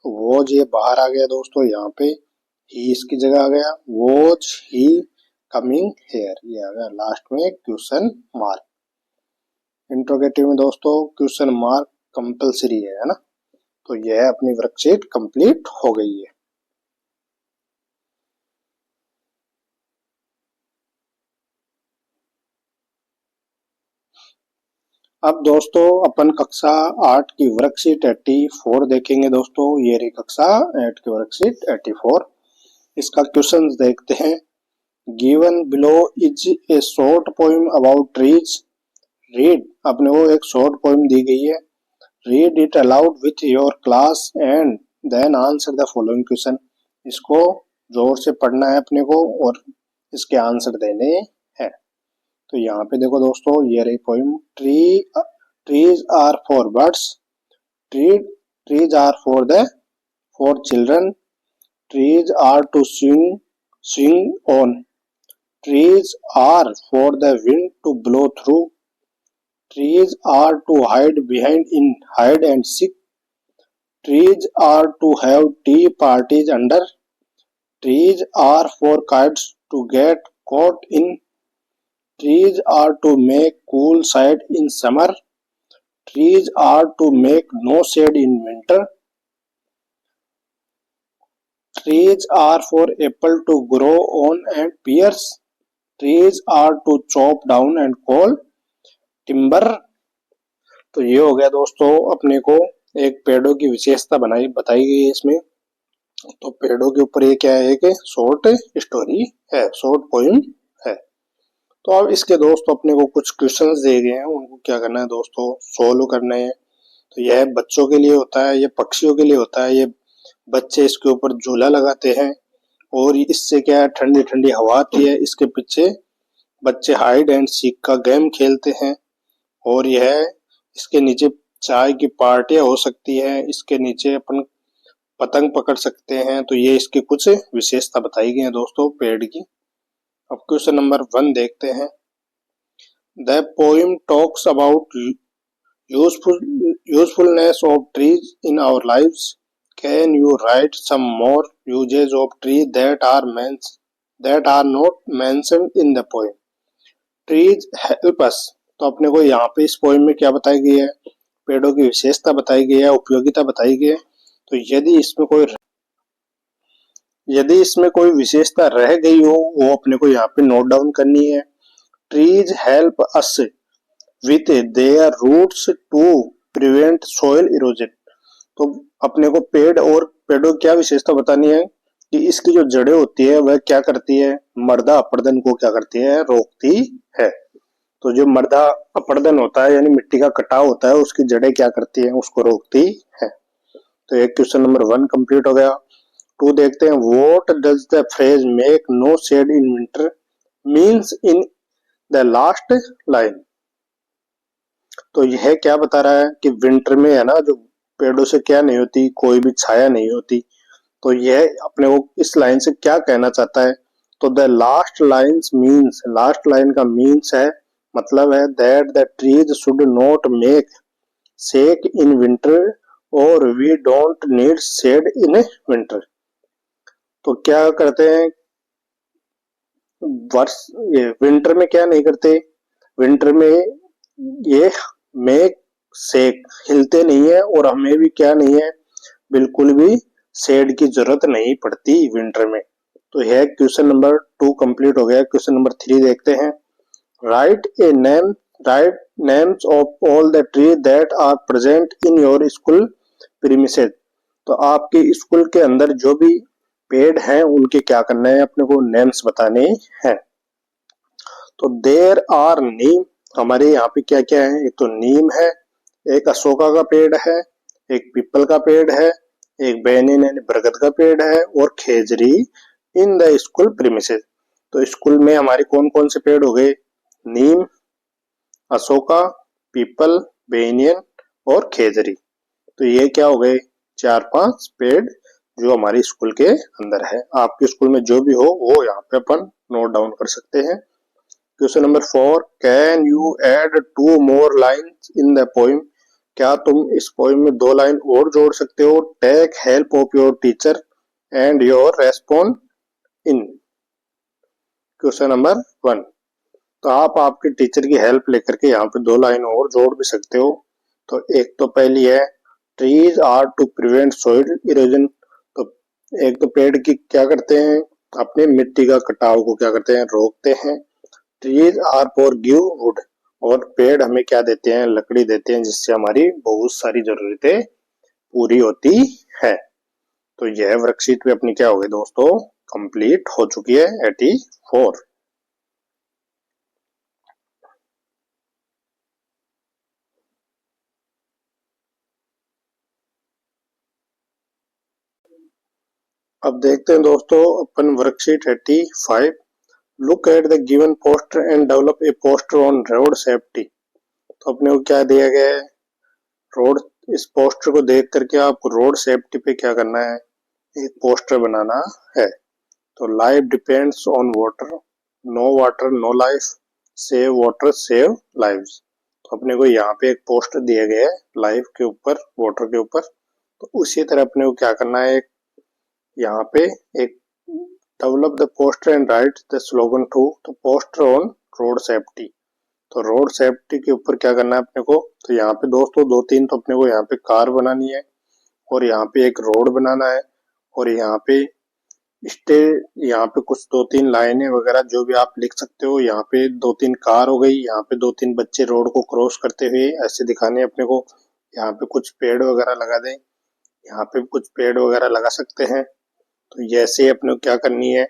Was ये बाहर आ गया दोस्तों, यहाँ पे ही इसकी जगह आ गया, वॉज ही कमिंग हेयर, ये आ गया लास्ट में क्वेश्चन मार्क। इंट्रोगेटिव में दोस्तों क्वेश्चन मार्क कंपलसरी है ना। तो यह अपनी वर्कशीट कंप्लीट हो गई है। अब दोस्तों अपन कक्षा 8 की वर्कशीट 84 देखेंगे दोस्तों। ये रही कक्षा 8 की वर्कशीट 84। इसका क्वेश्चन देखते हैं। Given below is a short poem about trees. Read, अपने को एक शॉर्ट पोइम दी गई है। Read it aloud with your class and then answer the following question. इसको जोर से पढ़ना है अपने को और इसके आंसर देने हैं। तो यहाँ पे देखो दोस्तों, ये रही poem. Trees are for birds, trees are for children, trees are to swing on, trees are for the wind to blow through, trees are to hide behind in hide and seek, trees are to have tea parties under, trees are for kites to get caught in, trees are to make cool shade in summer, trees are to make no shade in winter, trees are for apple to grow on and pears, trees are to chop down and call timber। तो ये हो गया दोस्तों अपने को एक पेड़ों की विशेषता बताई गई है इसमें। तो पेड़ों के ऊपर ये क्या है कि शॉर्ट स्टोरी है, शॉर्ट पोइम है। तो अब इसके दोस्तों अपने को कुछ क्वेश्चंस दिए गए हैं, उनको क्या करना है दोस्तों, सोल्व करने हैं। तो यह बच्चों के लिए होता है, ये पक्षियों के लिए होता है। ये बच्चे इसके ऊपर झूला लगाते हैं और इससे क्या है, ठंडी ठंडी हवा आती है। इसके पीछे बच्चे हाइड एंड सीक का गेम खेलते हैं और यह इसके नीचे चाय की पार्टियां हो सकती है। इसके नीचे अपन पतंग पकड़ सकते हैं। तो ये इसकी कुछ विशेषता बताई गई है दोस्तों पेड़ की। अब क्वेश्चन नंबर 1 देखते हैं। The poem talks about usefulness of trees in our lives. Can you write some more usages of tree that are not mentioned in the poem. Trees help us. तो अपने को यहाँ पे इस पोइम में क्या बताई गई है, पेड़ों की विशेषता बताई गई है, उपयोगिता बताई गई है। तो यदि इसमें कोई विशेषता रह गई हो वो अपने को यहाँ पे नोट डाउन करनी है। Trees help us with their roots to prevent soil erosion. तो अपने को पेड़ों की क्या विशेषता बतानी है कि इसकी जो जड़ें होती है वह क्या करती है, मृदा अपरदन को क्या करती है, रोकती है। तो जो मृदा अपरदन होता है यानी मिट्टी का कटाव होता है, उसकी जड़ें क्या करती हैं, उसको रोकती है। तो एक क्वेश्चन नंबर 1 कंप्लीट हो गया। 2 देखते हैं। What does the phrase make no shade in winter means in the last line. तो यह क्या बता रहा है कि विंटर में है ना, जो पेड़ों से क्या नहीं होती, कोई भी छाया नहीं होती। तो यह अपने को इस लाइन से क्या कहना चाहता है। तो the last lines means, last line का मीन्स है, मतलब है that the trees should not make shake in winter और we don't need shade in winter. तो क्या करते हैं ये विंटर में क्या नहीं करते, विंटर में ये मेक शेक हिलते नहीं है और हमें भी क्या नहीं है, बिल्कुल भी शेड की जरूरत नहीं पड़ती विंटर में। तो यह क्वेश्चन नंबर 2 कंप्लीट हो गया। क्वेश्चन नंबर 3 देखते हैं। Write names of all the tree that are present in your school premises. तो आपके स्कूल के अंदर जो भी पेड़ हैं उनके क्या करना है, अपने को नेम्स बताने हैं। तो देयर आर नीम, हमारे यहाँ पे क्या क्या है, एक तो नीम है, एक अशोका का पेड़ है, एक पीपल का पेड़ है, एक बैनियन यानी बरगद का पेड़ है और खेजरी इन द स्कूल प्रीमिसेस। तो स्कूल में हमारे कौन कौन से पेड़ हो गए, नीम, अशोका, पीपल, बैनियन और खेजरी। तो ये क्या हो गए, 4-5 पेड़ जो हमारे स्कूल के अंदर है। आपके स्कूल में जो भी हो वो यहाँ पे अपन नोट डाउन कर सकते हैं। Question number 4, can you add 2 more lines in the poem? क्या तुम इस पोएम में 2 लाइन और जोड़ सकते हो? Take help of your teacher and your respond in. Question number 1, तो आप आपके टीचर की हेल्प लेकर के यहाँ पे 2 लाइन और जोड़ भी सकते हो। तो एक तो पहली है, trees are to prevent soil erosion. तो एक तो पेड़ की क्या करते हैं, अपने मिट्टी का कटाव को क्या करते हैं, रोकते हैं। Trees are for give wood, और पेड़ हमें क्या देते हैं, लकड़ी देते हैं, जिससे हमारी बहुत सारी जरूरतें पूरी होती है। तो यह वर्कशीट पे अपनी क्या हो गई दोस्तों, कंप्लीट हो चुकी है 84। अब देखते हैं दोस्तों अपन worksheet 85। Look at the given poster and develop a poster on road safety. तो अपने को क्या दिया गया है, रोड, इस पोस्टर को देख करके आपको रोड सेफ्टी पे क्या करना है, एक पोस्टर बनाना है। तो life depends on water no life, save water save lives. तो अपने को यहाँ पे एक पोस्टर दिया गया है लाइफ के ऊपर, वाटर के ऊपर। तो उसी तरह अपने को क्या करना है, एक यहाँ पे एक develop the poster and write the slogan to the poster on road safety. तो रोड सेफ्टी के ऊपर क्या करना है अपने को, तो यहाँ पे दोस्तों 2-3 तो अपने को यहाँ पे कार बनानी है, और यहाँ पे एक रोड बनाना है, और यहाँ पे स्टे, यहाँ पे कुछ 2-3 लाइनें वगैरह जो भी आप लिख सकते हो। यहाँ पे 2-3 कार हो गई, यहाँ पे 2-3 बच्चे रोड को क्रॉस करते हुए ऐसे दिखाने अपने को। यहाँ पे कुछ पेड़ वगैरह लगा दें, यहाँ पे कुछ पेड़ वगैरह लगा सकते हैं। तो जैसे अपने को क्या करनी है,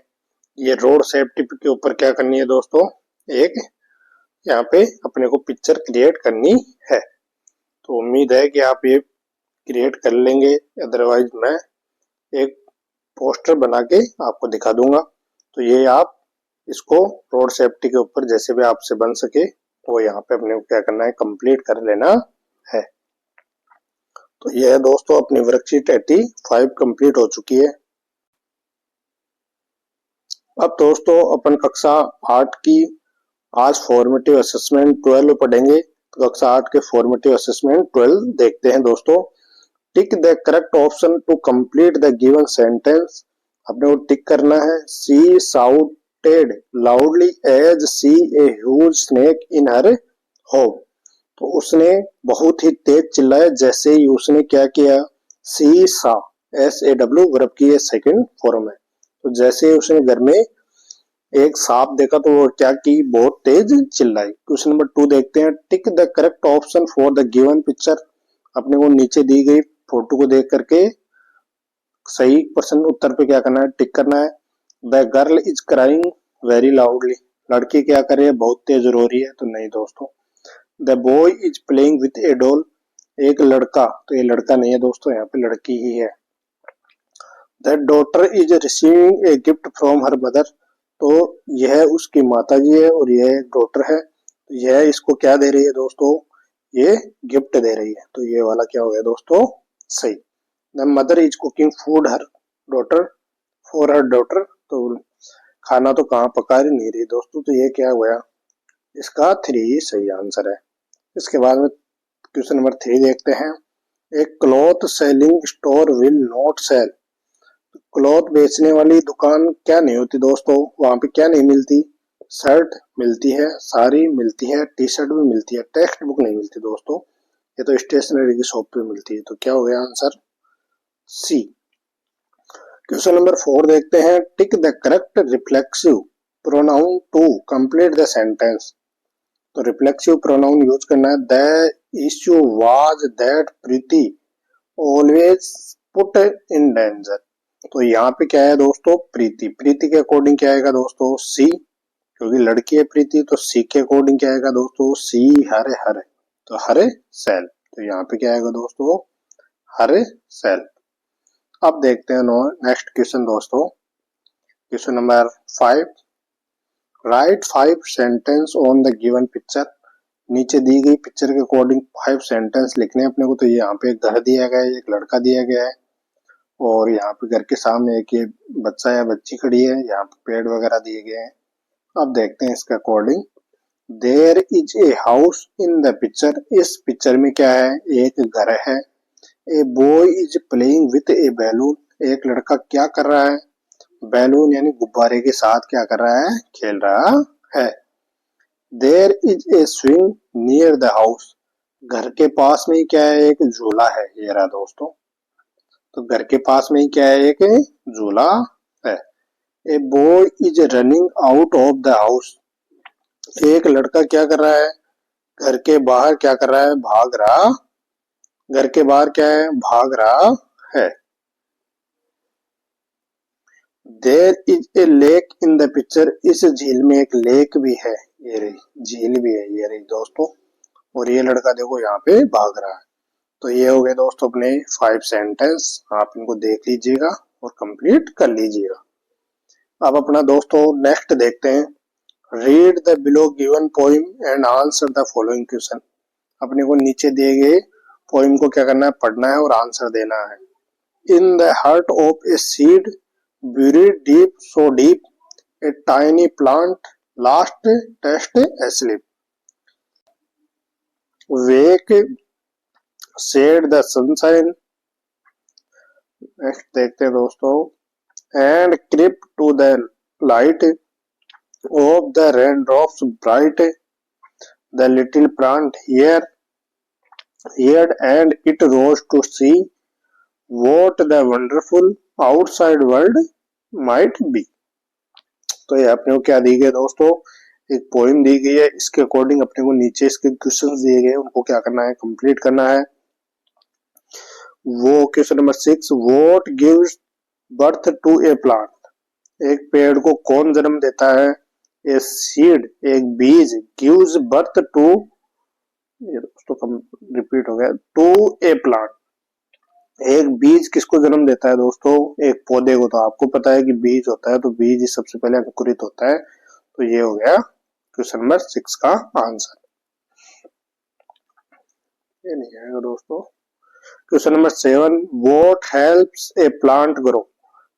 ये रोड सेफ्टी के ऊपर क्या करनी है दोस्तों, एक यहाँ पे अपने को पिक्चर क्रिएट करनी है। तो उम्मीद है कि आप ये क्रिएट कर लेंगे, अदरवाइज मैं एक पोस्टर बना के आपको दिखा दूंगा। तो ये आप इसको रोड सेफ्टी के ऊपर जैसे भी आपसे बन सके वो यहाँ पे अपने को क्या करना है, कंप्लीट कर लेना है। तो ये है दोस्तों अपनी वर्कशीट 85 कंप्लीट हो चुकी है। अब दोस्तों अपन कक्षा 8 की आज फॉर्मेटिव असेसमेंट 12 पढ़ेंगे। तो कक्षा 8 के फॉर्मेटिव असेसमेंट 12 देखते हैं दोस्तों। Tick the correct option to complete the given sentence. अपने को टिक करना है। She shouted loudly as she a huge snake in her home. तो उसने बहुत ही तेज चिल्लाया जैसे ही उसने क्या किया, सी सा, SAW वर्ब की ये सेकंड फॉर्म है। तो जैसे ही उसने घर में एक सांप देखा तो वो क्या की, बहुत तेज चिल्लाई। क्वेश्चन नंबर 2 देखते हैं। Tick the correct option for the given picture. अपने को नीचे दी गई फोटो को देख करके सही प्रश्न उत्तर पे क्या करना है, टिक करना है। The girl is crying very loudly. लड़की क्या कर रही है, बहुत तेज रो रही है। तो नहीं दोस्तों। The boy is playing with A doll. एक लड़का, तो ये लड़का नहीं है दोस्तों, यहाँ पे लड़की ही है। The daughter is receiving a gift from her mother. तो यह उसकी माता जी है और यह डॉटर है। तो यह इसको क्या दे रही है दोस्तों, ये गिफ्ट दे रही है। तो ये वाला क्या हो गया दोस्तों, सही। The mother is cooking food her daughter for her daughter. तो खाना तो कहाँ पका ही नहीं रही दोस्तों। तो ये क्या हुआ, इसका 3 सही आंसर है। इसके बाद में क्वेश्चन नंबर 3 देखते हैं। एक cloth selling store will not sell. Cloth बेचने वाली दुकान क्या नहीं होती दोस्तों, वहां पे क्या नहीं मिलती, शर्ट मिलती है, साड़ी मिलती है, टी शर्ट भी मिलती है, टेक्स्ट बुक नहीं मिलती दोस्तों। ये तो स्टेशनरी की शॉप पे मिलती है। तो क्या हो गया आंसर, सी। क्वेश्चन नंबर 4 देखते हैं। Tick the correct reflexive pronoun to complete the sentence. तो रिफ्लेक्सिव प्रोनाउन यूज करना है। The issue was that Preeti always put in danger. तो यहाँ पे क्या है दोस्तों, प्रीति। प्रीति के अकॉर्डिंग क्या आएगा दोस्तों, सी, क्योंकि लड़की है प्रीति। तो सी के अकॉर्डिंग क्या आएगा दोस्तों, सी हरे हरे। तो हरे सेल। तो यहाँ पे क्या आएगा दोस्तों, हरे सेल। अब देखते हैं नेक्स्ट क्वेश्चन दोस्तों। Question number 5। Right 5 sentence on the given picture. नीचे दी गई पिक्चर के अकॉर्डिंग 5 सेंटेंस लिखने हैं अपने को। तो यहाँ पे एक घर दिया गया है, एक लड़का दिया गया है, और यहाँ पे घर के सामने एक ये बच्चा या बच्ची खड़ी है। यहाँ पे पेड़ वगैरह दिए गए हैं। अब देखते हैं इसके according there is a house in the picture, इस पिक्चर में क्या है, एक घर है। A boy is playing with a balloon, एक लड़का क्या कर रहा है, बैलून यानी गुब्बारे के साथ क्या कर रहा है, खेल रहा है। There is a swing near the house, घर के पास में ही क्या है, एक झूला है। ये रहा दोस्तों, तो घर के पास में ही क्या है, एक झूला है। A boy is running out of the house, एक लड़का क्या कर रहा है, घर के बाहर क्या कर रहा है, भाग रहा, घर के बाहर क्या है, भाग रहा है। There is a lake in the picture, इस झील में एक लेक भी है, ये रही झील भी है, ये रही दोस्तों। और ये लड़का देखो यहाँ पे भाग रहा है। तो ये हो गए दोस्तों अपने 5 सेंटेंस, आप इनको देख लीजिएगा और कंप्लीट कर लीजिएगा। अब अपना दोस्तों नेक्स्ट देखते हैं, read the below given poem and answer the following question. अपने को नीचे दिए गए पोइम को क्या करना है, पढ़ना है और आंसर देना है। In the heart of a seed buried deep, so deep, a tiny plant last test asleep. Wake, said the sunshine. Next देखते हैं दोस्तों, and creep to the light of the raindrops bright. The little plant heard and it rose to see what the wonderful outside world might be. तो ये अपने को क्या दी गई दोस्तों, एक पोइम दी गई है, इसके अकॉर्डिंग अपने को नीचे इसके क्वेश्चंस दिए गए, उनको क्या करना है, कंप्लीट करना है। वो question number 6, what gives birth to a plant, एक पेड़ को कौन जन्म देता है, ए सीड एक बीज, गिव्स बर्थ टू, ये दोस्तों रिपीट हो गया, टू ए प्लांट, एक बीज किसको जन्म देता है दोस्तों, एक पौधे को। तो आपको पता है कि बीज होता है तो बीज ही सबसे पहले अंकुरित होता है। तो ये हो गया क्वेश्चन नंबर 6 का आंसर। ये नहीं आएगा दोस्तों। Question number 7, what helps A plant grow,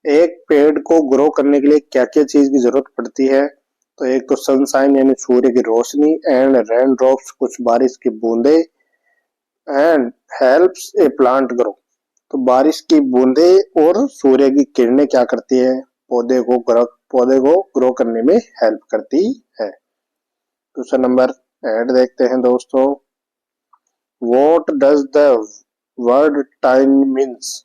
एक पेड़ को ग्रो करने के लिए क्या क्या चीज की जरूरत पड़ती है। तो एक तो सनशाइन यानी सूर्य की रोशनी, एंड रेन ड्रॉप्स कुछ बारिश की बूंदे, and helps A plant grow, तो बारिश की बूंदे और सूर्य की किरणें क्या करती है, पौधे को ग्रो करने में हेल्प करती है। क्वेश्चन नंबर 8 देखते हैं दोस्तों, what does the word tiny means,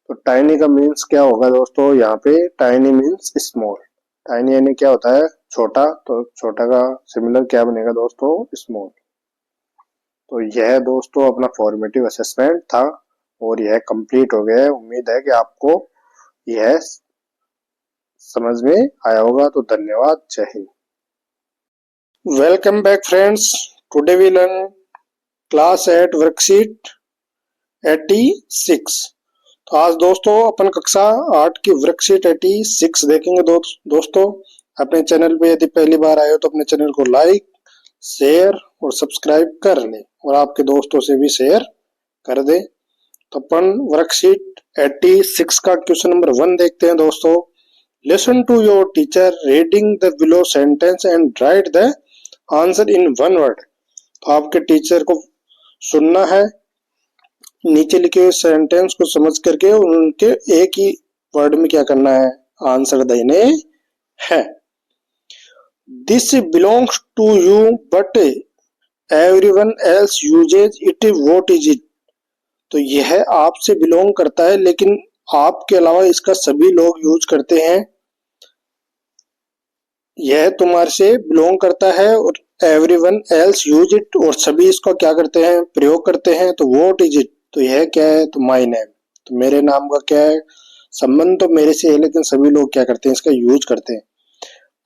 तो टाइनी का मीन्स क्या होगा दोस्तों, यहाँ पे टाइनी मीन्स स्मॉल, टाइनी यानी क्या होता है, छोटा, तो छोटा का सिमिलर क्या बनेगा दोस्तों, स्मॉल। तो यह दोस्तों अपना फॉर्मेटिव असेसमेंट था और यह कंप्लीट हो गया है। उम्मीद है कि आपको यह समझ में आया होगा। तो धन्यवाद, जय Hind. Welcome back friends, today we learn class 8 worksheet 86। तो आज दोस्तों अपन कक्षा 8 की वर्कशीट 86 देखेंगे। दोस्तों अपने चैनल पे यदि पहली बार आए हो तो अपने चैनल को लाइक, शेयर और सब्सक्राइब कर लें और आपके दोस्तों से भी शेयर कर दें। तो अपन वर्कशीट 86 का क्वेश्चन नंबर 1 देखते हैं दोस्तों। Listen to your teacher reading the below sentence and write the answer in one word. तो आपके टीचर को सुनना है, नीचे लिखे हुए सेंटेंस को समझ करके उनके एक ही वर्ड में क्या करना है, आंसर देने हैं। This belongs to you but everyone else uses it, what is it. तो यह आपसे बिलोंग करता है लेकिन आपके अलावा इसका सभी लोग यूज करते हैं। यह तुम्हारे से बिलोंग करता है और एवरीवन एल्स यूज इट, और सभी इसको क्या करते हैं, प्रयोग करते हैं। तो व्हाट इज इट, तो यह क्या है, तो माय नेम, तो मेरे नाम का क्या है, संबंध तो मेरे से है लेकिन सभी लोग क्या करते हैं, इसका यूज करते हैं।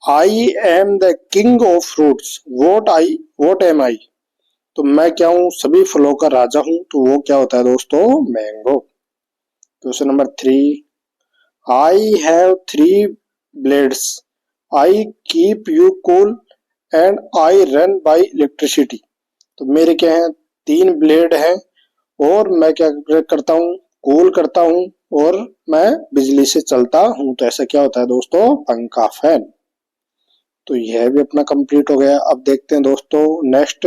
I am the king of fruits, what am I, तो मैं क्या हूं, सभी फलों का राजा हूं। तो वो क्या होता है दोस्तों, mango. Question number 3, I have 3 blades, I keep you cool and I run bye electricity. तो मेरे क्या है, 3 ब्लेड हैं और मैं क्या करता हूँ, कूल करता हूँ और मैं बिजली से चलता हूँ। तो ऐसा क्या होता है दोस्तों, पंखा, फैन। तो यह भी अपना कंप्लीट हो गया। अब देखते हैं दोस्तों next,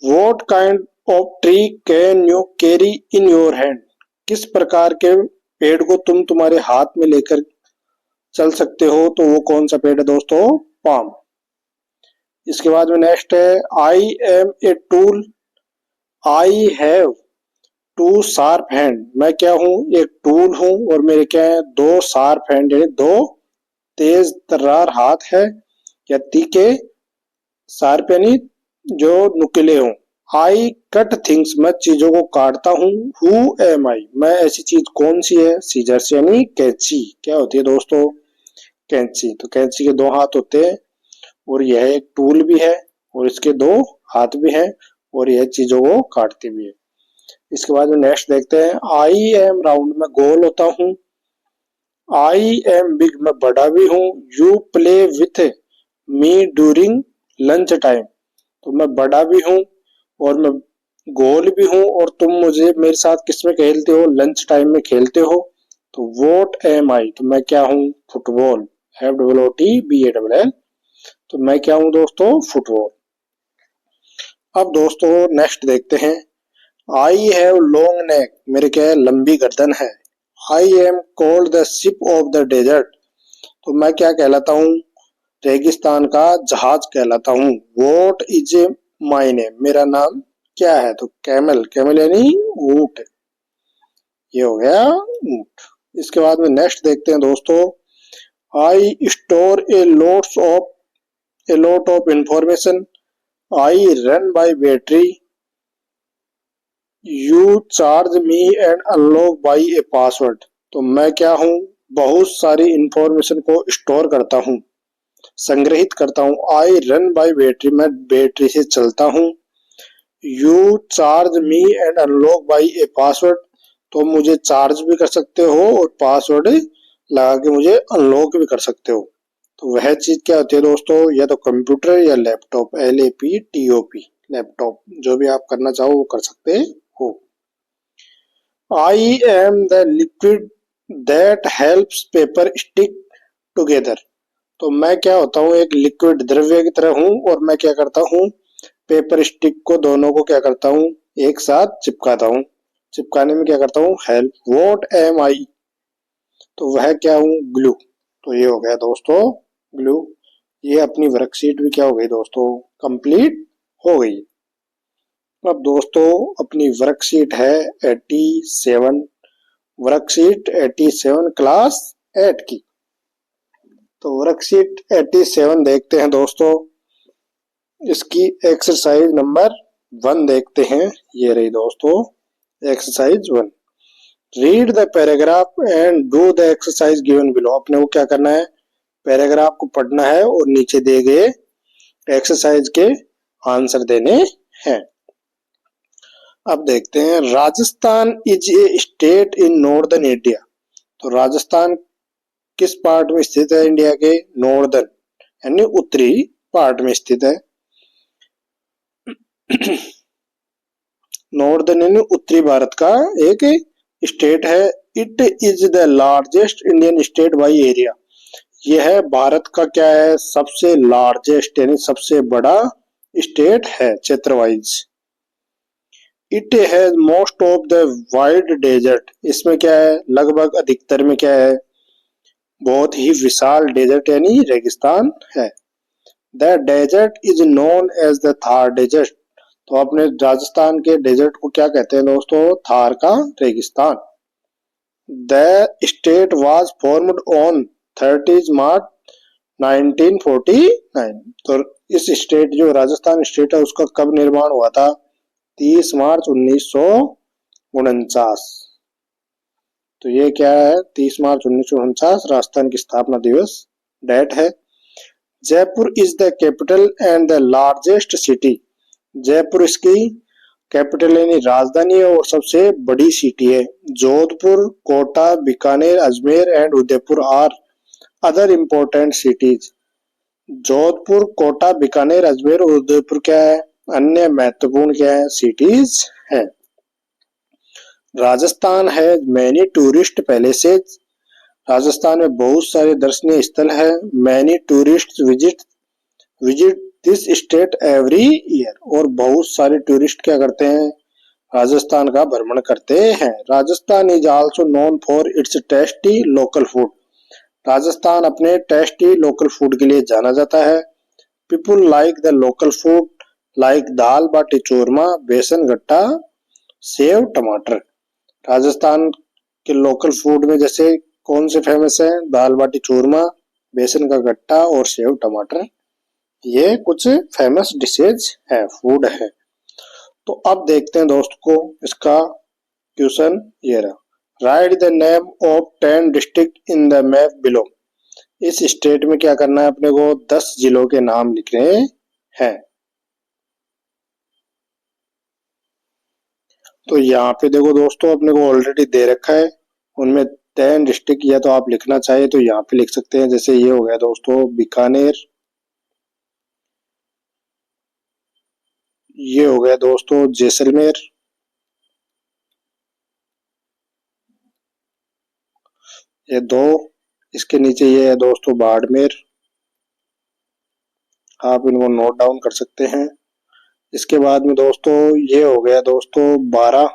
what kind of tree can you carry in your hand, किस प्रकार के पेड़ को तुम तुम्हारे हाथ में लेकर चल सकते हो, तो वो कौन सा पेड़ है दोस्तों, पाम। इसके बाद में नेक्स्ट है, I am a tool, I have to sharp hand, मैं क्या हूं, एक टूल हूं और मेरे क्या है, दो शार्प हैंड यानी दो तेज तर्रार हाथ है, या तीखे, शार्प यानी जो नुकीले हों। आई कट थिंग्स, मैं चीजों को काटता हूँ। हु एम आई, मैं ऐसी चीज कौन सी है, सीजर्स यानी कैंची, क्या होती है दोस्तों, कैंची। तो कैंची के दो हाथ होते हैं और यह एक टूल भी है और इसके दो हाथ भी हैं और यह चीजों को काटती भी है। इसके बाद में नेक्स्ट देखते हैं, आई एम राउंड, मैं गोल होता हूँ। आई एम बिग, मैं बड़ा भी हूँ। You play with me during lunch time, तो मैं बड़ा भी हूँ और मैं गोल भी हूँ और तुम मुझे मेरे साथ किसमें खेलते हो, लंच टाइम में खेलते हो। तो वोट एम आई, तो मैं क्या हूँ, फुटबॉल, FOOTBALL, तो मैं क्या हूँ दोस्तों, फुटबॉल। अब दोस्तों नेक्स्ट देखते हैं, आई हैव लॉन्ग नेक, मेरे क्या है, लंबी गर्दन है। I am called the ship of the desert, तो मैं क्या कहलाता हूँ, रेगिस्तान का जहाज कहलाता हूँ। वॉट इज माई नेम, मेरा नाम क्या है, तो कैमल, कैमल यानी ऊंट, ये हो गया ऊंट। इसके बाद में नेक्स्ट देखते हैं दोस्तों, I store a lot of information, I run by battery, you charge me and unlock by a password, तो मैं क्या हूँ, बहुत सारी इंफॉर्मेशन को स्टोर करता हूँ, संग्रहित करता हूँ। आई रन बाय बैटरी, मैं बैटरी से चलता हूँ। You charge me and unlock by a password, तो मुझे चार्ज भी कर सकते हो और पासवर्ड लगा के मुझे अनलॉक भी कर सकते हो। तो वह चीज क्या होती है दोस्तों, या तो कंप्यूटर या लैपटॉप, LAPTOP, लैपटॉप, जो भी आप करना चाहो वो कर सकते हो। आई am the liquid that helps paper stick together, तो मैं क्या होता हूँ, एक लिक्विड द्रव्य की तरह हूँ और मैं क्या करता हूँ, पेपर स्टिक को दोनों को क्या करता हूँ, एक साथ चिपकाता हूँ। चिपकाने में क्या करता हूँ, हेल्प। व्हाट एम आई, तो वह क्या हूँ, ग्लू। तो ये हो गया दोस्तों ग्लू। ये अपनी वर्कशीट भी क्या हो गई दोस्तों, कंप्लीट हो गई। अब दोस्तों अपनी वर्कशीट है 87, वर्कशीट 87 क्लास 8 की। तो वर्कशीट 87 देखते हैं दोस्तों, इसकी एक्सरसाइज नंबर 1 देखते हैं। ये रही दोस्तों exercise 1, read the paragraph and do the exercise given below. अपने को क्या करना है, पैराग्राफ को पढ़ना है और नीचे दिए गए एक्सरसाइज के आंसर देने हैं। अब देखते हैं, Rajasthan is a state in northern India, तो राजस्थान किस पार्ट में स्थित है इंडिया के, नॉर्दर्न यानी उत्तरी पार्ट में स्थित है। नॉर्दर्न यानी उत्तरी भारत का एक स्टेट है। It is the largest Indian state by area, यह भारत का क्या है, सबसे लार्जेस्ट यानी सबसे बड़ा स्टेट है क्षेत्र wise. It has most of the wide desert, इसमें क्या है, लगभग अधिकतर में क्या है, बहुत ही विशाल डेजर्ट यानी रेगिस्तान है। The desert is known as the Thar desert, तो अपने राजस्थान के डेजर्ट को क्या कहते हैं दोस्तों, थार का रेगिस्तान। The state was formed on 30 मार्च 1949, तो इस स्टेट जो राजस्थान स्टेट है उसका कब निर्माण हुआ था, 30 मार्च 1949। तो ये क्या है, 30 मार्च 1949 राजस्थान की स्थापना दिवस डेट है। Jaipur is the capital and the largest city, Jaipur इसकी कैपिटल यानी राजधानी है और सबसे बड़ी सिटी है। Jodhpur, Kota, Bikaner, Ajmer and Udaipur are other important cities. Jodhpur, Kota, Bikaner, Ajmer और उदयपुर क्या है, अन्य महत्वपूर्ण क्या है, सिटीज है। राजस्थान है मैनी टूरिस्ट पैलेसेज, राजस्थान में बहुत सारे दर्शनीय स्थल है। Many tourist visit this state every year. और बहुत सारे टूरिस्ट क्या करते हैं, राजस्थान का भ्रमण करते हैं। Rajasthan is also known for its tasty local food. Rajasthan अपने टेस्टी लोकल फूड के लिए जाना जाता है। People like the local food like dal baati churma, besan gatta, save टमाटर। राजस्थान के लोकल फूड में जैसे कौन से फेमस है, दाल बाटी चूरमा, बेसन का गट्टा और सेव टमाटर। ये कुछ फेमस डिशेज है, फूड है। तो अब देखते हैं दोस्त को इसका क्वेश्चन ये रहा। Right the name of 10 district in the map below. इस स्टेट में क्या करना है अपने को, 10 जिलों के नाम लिखने हैं। तो यहाँ पे देखो दोस्तों अपने को ऑलरेडी दे रखा है, उनमें 10 डिस्ट्रिक्ट या तो आप लिखना चाहे तो यहाँ पे लिख सकते हैं। जैसे ये हो गया दोस्तों बीकानेर, ये हो गया दोस्तों जैसलमेर, ये दो, इसके नीचे ये है दोस्तों बाड़मेर, आप इनको नोट डाउन कर सकते हैं। इसके बाद में दोस्तों ये हो गया दोस्तों 12,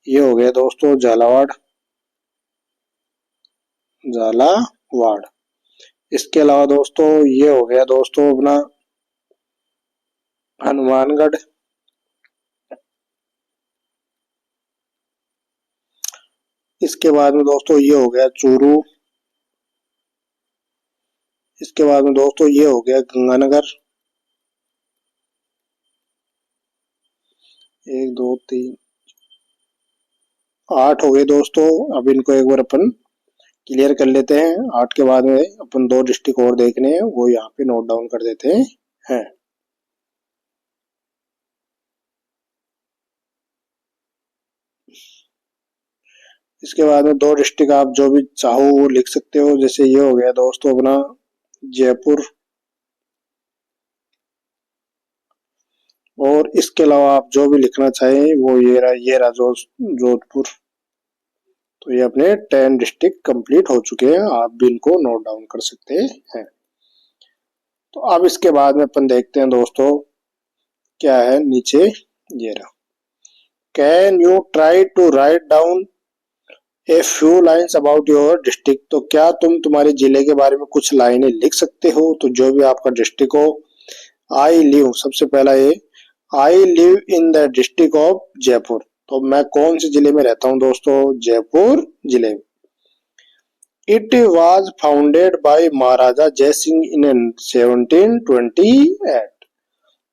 ये हो गया दोस्तों झालावाड़, इसके अलावा दोस्तों ये हो गया दोस्तों अपना हनुमानगढ़, इसके बाद में दोस्तों ये हो गया चूरू, इसके बाद में दोस्तों ये हो गया गंगानगर, 1 2 3 8 हो गए दोस्तों। अब इनको एक बार अपन क्लियर कर लेते हैं। 8 के बाद में अपन 2 डिस्ट्रिक्ट और देखने हैं, वो यहाँ पे नोट डाउन कर देते हैं। इसके बाद में 2 डिस्ट्रिक्ट आप जो भी चाहो वो लिख सकते हो। जैसे ये हो गया दोस्तों अपना जयपुर, और इसके अलावा आप जो भी लिखना चाहें वो ये रहा जोधपुर। तो ये अपने 10 डिस्ट्रिक्ट कंप्लीट हो चुके हैं, आप भी इनको नोट डाउन कर सकते हैं। तो अब इसके बाद में अपन देखते हैं दोस्तों क्या है नीचे, ये रहा। Can you try to write down a few lines about your district. तो क्या तुम तुम्हारे जिले के बारे में कुछ लाइनें लिख सकते हो। तो जो भी आपका डिस्ट्रिक्ट हो। आई लिव, सबसे पहला ये, I live in the district of Jaipur. तो मैं कौन से जिले में रहता हूँ दोस्तों, जयपुर जिले में। इट वॉज फाउंडेड बाय महाराजा जय सिंह इन 1728।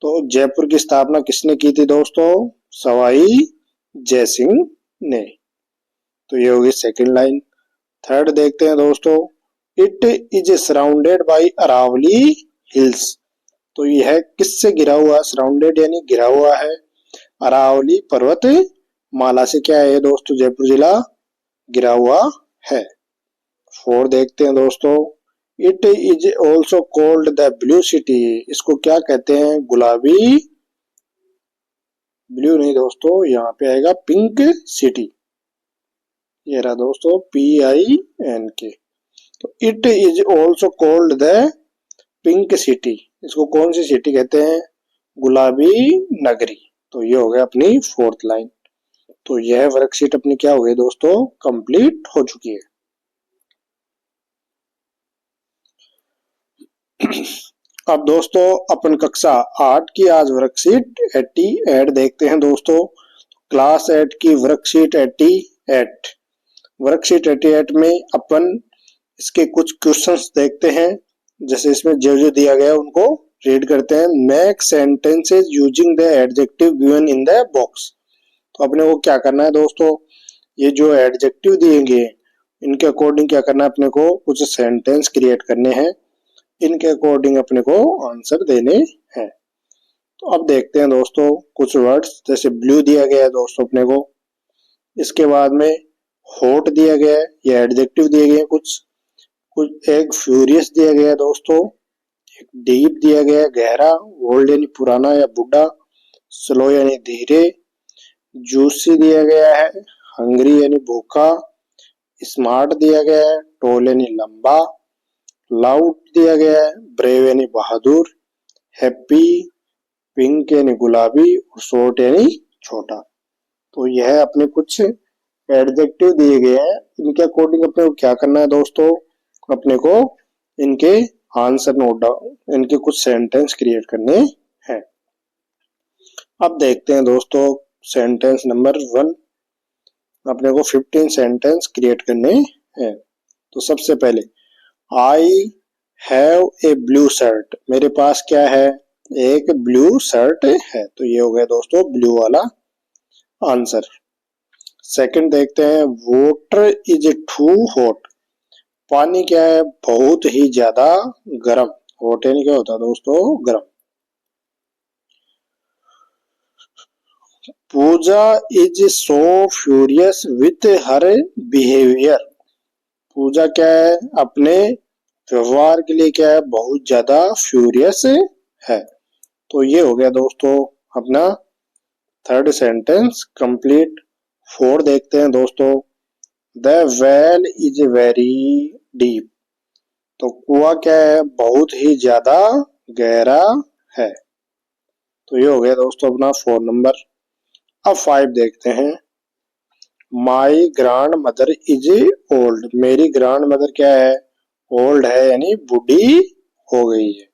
तो जयपुर की स्थापना किसने की थी दोस्तों, सवाई जय सिंह ने। तो ये होगी सेकंड लाइन। थर्ड देखते हैं दोस्तों, it is surrounded by Aravalli hills. तो यह किससे घिरा हुआ, सराउंडेड यानी घिरा हुआ है, अरावली पर्वत माला से क्या है दोस्तों जयपुर जिला घिरा हुआ है। 4 देखते हैं दोस्तों, it is also called the blue city. इसको क्या कहते हैं, गुलाबी, ब्लू नहीं दोस्तों, यहाँ पे आएगा पिंक सिटी। ये रहा दोस्तों PINK। तो it is also called the pink city. इसको कौन सी सिटी कहते हैं, गुलाबी नगरी। तो ये हो गया अपनी 4th लाइन। तो यह वर्कशीट अपनी क्या हो गई दोस्तों, कंप्लीट हो चुकी है। अब दोस्तों अपन कक्षा 8 की आज वर्कशीट 88 देखते हैं दोस्तों। क्लास 8 की वर्कशीट 88, वर्कशीट 88 में अपन इसके कुछ क्वेश्चंस देखते हैं। जैसे इसमें जो जो दिया गया है उनको रीड करते हैं। Make sentences using the adjective given in the box. तो अपने को क्या करना है दोस्तों, ये जो एडजेक्टिव दिए गए इनके अकॉर्डिंग क्या करना है, अपने को कुछ सेंटेंस क्रिएट करने हैं, इनके अकॉर्डिंग अपने को आंसर देने हैं। तो अब देखते हैं दोस्तों कुछ वर्ड्स। जैसे ब्लू दिया गया है दोस्तों अपने को, इसके बाद में हॉट दिया गया है, ये एडजेक्टिव दिए गए हैं कुछ। एक फ्यूरियस दिया गया है दोस्तों, एक डीप दिया गया है गहरा, ओल्ड यानी पुराना या बुढ़ा, स्लो यानी धीरे, जूसी दिया गया है हंग्री यानी भूखा, स्मार्ट दिया गया है, टॉल यानी लंबा, लाउड दिया गया है, ब्रेव यानी बहादुर, हैप्पी, पिंक यानी गुलाबी और शॉर्ट यानी छोटा। तो यह अपने कुछ एडजेक्टिव दिए गए हैं, इनके अकॉर्डिंग अपने को क्या करना है दोस्तों, अपने को इनके आंसर नोट डाउन, इनके कुछ सेंटेंस क्रिएट करने हैं। अब देखते हैं दोस्तों सेंटेंस नंबर 1, अपने को 15 सेंटेंस क्रिएट करने हैं। तो सबसे पहले I have a blue shirt, मेरे पास क्या है, एक ब्लू शर्ट है। तो ये हो गया दोस्तों ब्लू वाला आंसर। सेकंड देखते हैं वाटर इज टू हॉट, पानी क्या है, बहुत ही ज्यादा गर्म। हॉट यानी क्या होता है दोस्तों, गर्म। Pooja is so furious with her behaviour, Pooja क्या है, अपने व्यवहार के लिए क्या है, बहुत ज्यादा फ्यूरियस है। तो ये हो गया दोस्तों अपना थर्ड सेंटेंस कंप्लीट। 4 देखते हैं दोस्तों the well is very deep, तो कुआं क्या है, बहुत ही ज्यादा गहरा है। तो ये हो गया दोस्तों अपना 4 नंबर। अब 5 देखते हैं माई ग्रांड मदर इज ओल्ड, मेरी ग्रांड मदर क्या है, ओल्ड है यानी बूढ़ी हो गई है।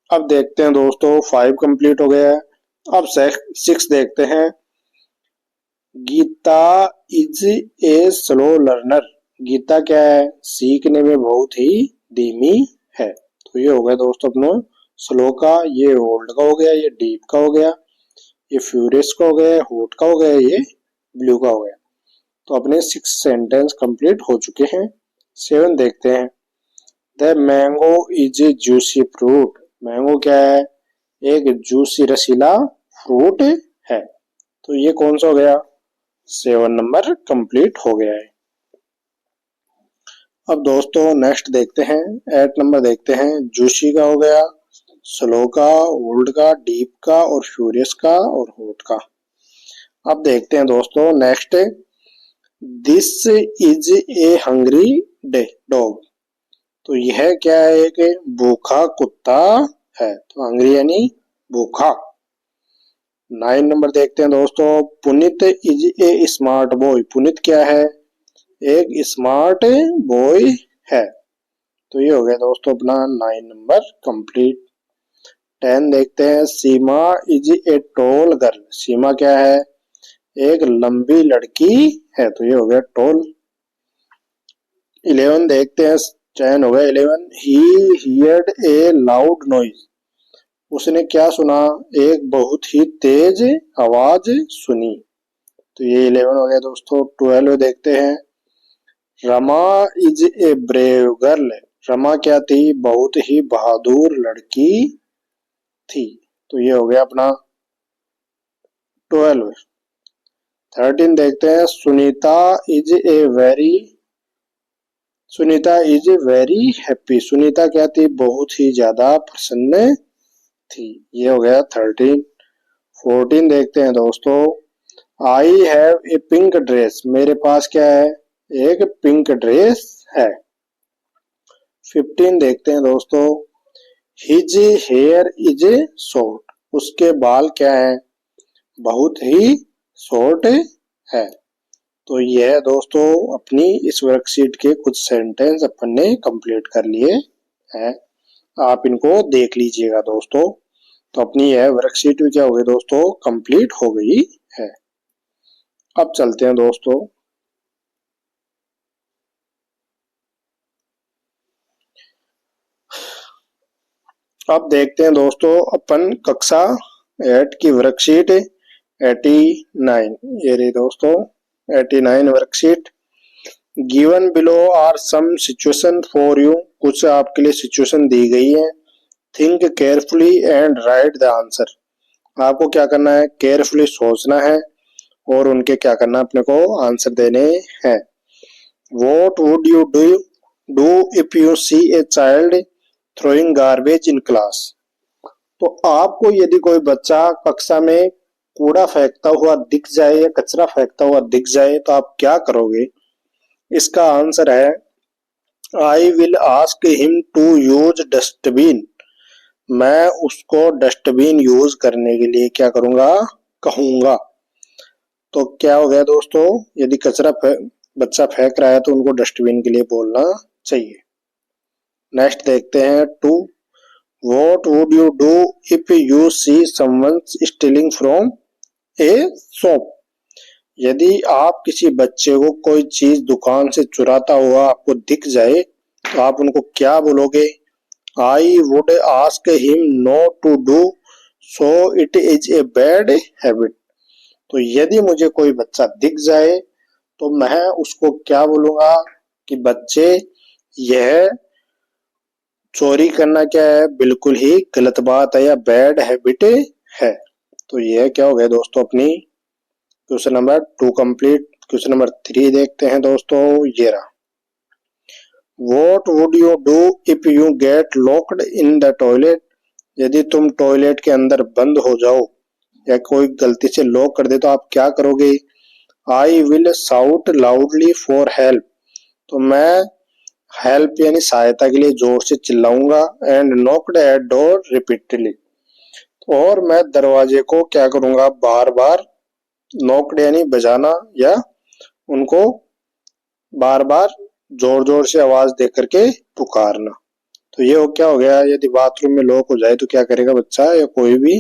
अब देखते हैं दोस्तों 5 कंप्लीट हो गया है। अब 6 देखते हैं Geeta is a slow learner, Geeta क्या है, सीखने में बहुत ही धीमी है। तो ये हो गया दोस्तों अपना स्लो का, ये ओल्ड का हो गया, ये डीप का हो गया, ये फ्यूरियस का हो गया, हॉट का हो गया, ये ब्लू का हो गया। तो अपने 6 सेंटेंस कंप्लीट हो चुके हैं। 7 देखते हैं the mango is a juicy fruit, mango क्या है, एक जूसी रसीला फ्रूट है। तो ये कौन सा हो गया, 7 नंबर कंप्लीट हो गया है। अब दोस्तों नेक्स्ट देखते हैं 8 नंबर देखते हैं जूसी का हो गया, स्लो का, ओल्ड का, डीप का और फ्यूरियस का और हॉट का। अब देखते हैं दोस्तों next this is A hungry dog, तो यह क्या है, एक भूखा कुत्ता है। तो हंग्री यानी भूखा। 9 नंबर देखते हैं दोस्तों Puneet is a smart boy, Puneet क्या है, एक स्मार्ट बॉय है। तो ये हो गया दोस्तों अपना 9 नंबर कंप्लीट। 10 देखते हैं सीमा इज ए टॉल गर्ल, सीमा क्या है, एक लंबी लड़की है। तो ये हो गया टॉल। 11 देखते हैं, चयन हो गया 11 ही हियर्ड ए लाउड नॉइज, उसने क्या सुना, एक बहुत ही तेज आवाज सुनी। तो ये 11 हो गया दोस्तों। 12 देखते हैं Rama is a brave girl, Rama क्या थी, बहुत ही बहादुर लड़की थी। तो ये हो गया अपना 12। 13 देखते हैं Sunita is very happy, Sunita क्या थी, बहुत ही ज्यादा प्रसन्न थी। ये हो गया 13। 14 देखते हैं दोस्तों I have a pink dress, मेरे पास क्या है, एक पिंक ड्रेस है। 15 देखते हैं दोस्तों हिज हेयर इज शॉर्ट, उसके बाल क्या है, बहुत ही शॉर्ट है। तो यह दोस्तों अपनी इस वर्कशीट के कुछ सेंटेंस अपन ने कंप्लीट कर लिए हैं, आप इनको देख लीजिएगा दोस्तों। तो अपनी यह वर्कशीट भी क्या हो गई दोस्तों, कंप्लीट हो गई है। अब चलते हैं दोस्तों अब देखते हैं दोस्तों अपन कक्षा 8 की वर्कशीट 89, ये रही दोस्तों 89 worksheet. Given below are some situation for you, कुछ आपके लिए सिचुएशन दी गई है। Think carefully and write the answer, आपको क्या करना है, केयरफुली सोचना है और उनके क्या करना है, अपने को आंसर देने हैं। What would you do if you see a child throwing garbage in class, तो आपको यदि कोई बच्चा कक्षा में कूड़ा फेंकता हुआ दिख जाए या कचरा फेंकता हुआ दिख जाए तो आप क्या करोगे? इसका आंसर है I will ask him to use dustbin. मैं उसको डस्टबिन यूज करने के लिए क्या करूंगा? कहूंगा। तो क्या हो गया दोस्तों? यदि बच्चा फेंक रहा है तो उनको डस्टबिन के लिए बोलना चाहिए। नेक्स्ट देखते हैं 2। What would you do if you see someone stealing from a shop? यदि आप किसी बच्चे को कोई चीज दुकान से चुराता हुआ आपको दिख जाए तो आप उनको क्या बोलोगे? I would ask him not to do so it is a bad habit। तो यदि मुझे कोई बच्चा दिख जाए तो मैं उसको क्या बोलूंगा कि बच्चे, यह चोरी करना क्या है? बिल्कुल ही गलत बात है या बैड हैबिट है। तो यह क्या हो गया दोस्तों अपनी question number 2 complete. Question number 3 देखते हैं दोस्तों, ये रहा। What would you do if you get locked in the toilet? यदि तुम टॉयलेट के अंदर बंद हो जाओ या कोई गलती से लॉक कर दे तो आप क्या करोगे? I will shout loudly for help। तो मैं हेल्प यानी सहायता के लिए जोर से चिल्लाऊंगा। And knocked at door repeatedly. और मैं दरवाजे को क्या करूंगा? बार बार। नॉक्ड यानी बजाना या उनको बार बार जोर जोर से आवाज दे करके पुकारना। तो ये क्या हो गया? यदि बाथरूम में लॉक हो जाए तो क्या करेगा बच्चा या कोई भी?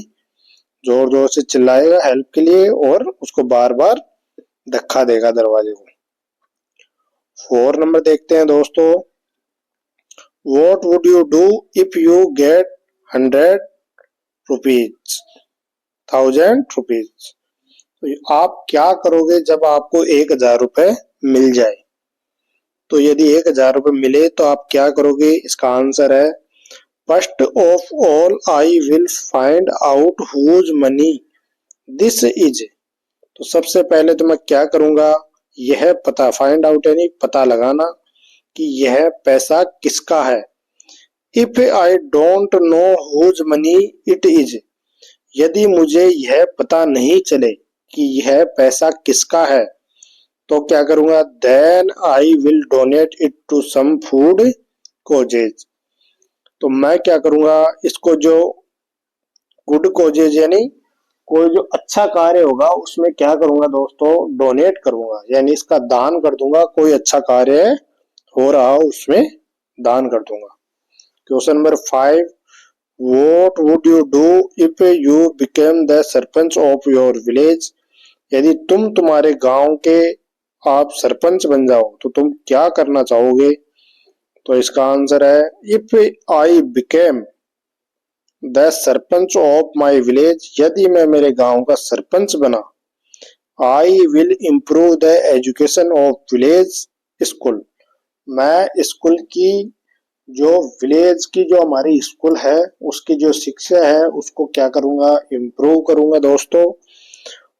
जोर जोर से चिल्लाएगा हेल्प के लिए और उसको बार बार धक्का देगा दरवाजे को। 4 नंबर देखते हैं दोस्तों। What would you do if you get 100 rupees? 1000 rupees। तो आप क्या करोगे जब आपको 1000 रुपए मिल जाए? तो यदि 1000 रुपए मिले तो आप क्या करोगे? इसका आंसर है first of all I will find out whose money this is. तो सबसे पहले तो मैं क्या करूंगा? यह पता, फाइंड आउट यानी पता लगाना कि यह पैसा किसका है। If I don't know whose money it is. यदि मुझे यह पता नहीं चले कि यह पैसा किसका है तो क्या करूंगा? Then I will donate it to some food causes. तो मैं क्या करूंगा? इसको जो गुड कॉजेज यानी कोई जो अच्छा कार्य होगा उसमें क्या करूंगा दोस्तों? डोनेट करूंगा, यानी इसका दान कर दूंगा। कोई अच्छा कार्य हो रहा हो उसमें दान कर दूंगा। Question number 5। What would you do if you became the sarpanch of your village? यदि तुम तुम्हारे गांव के आप सरपंच बन जाओ तो तुम क्या करना चाहोगे? तो इसका आंसर है if I became the sarpanch of my village. यदि मैं मेरे गांव का सरपंच बना, I will improve the education of village school. मैं स्कूल की जो विलेज की जो हमारी स्कूल है उसकी जो शिक्षा है उसको क्या करूंगा? इम्प्रूव करूंगा दोस्तों।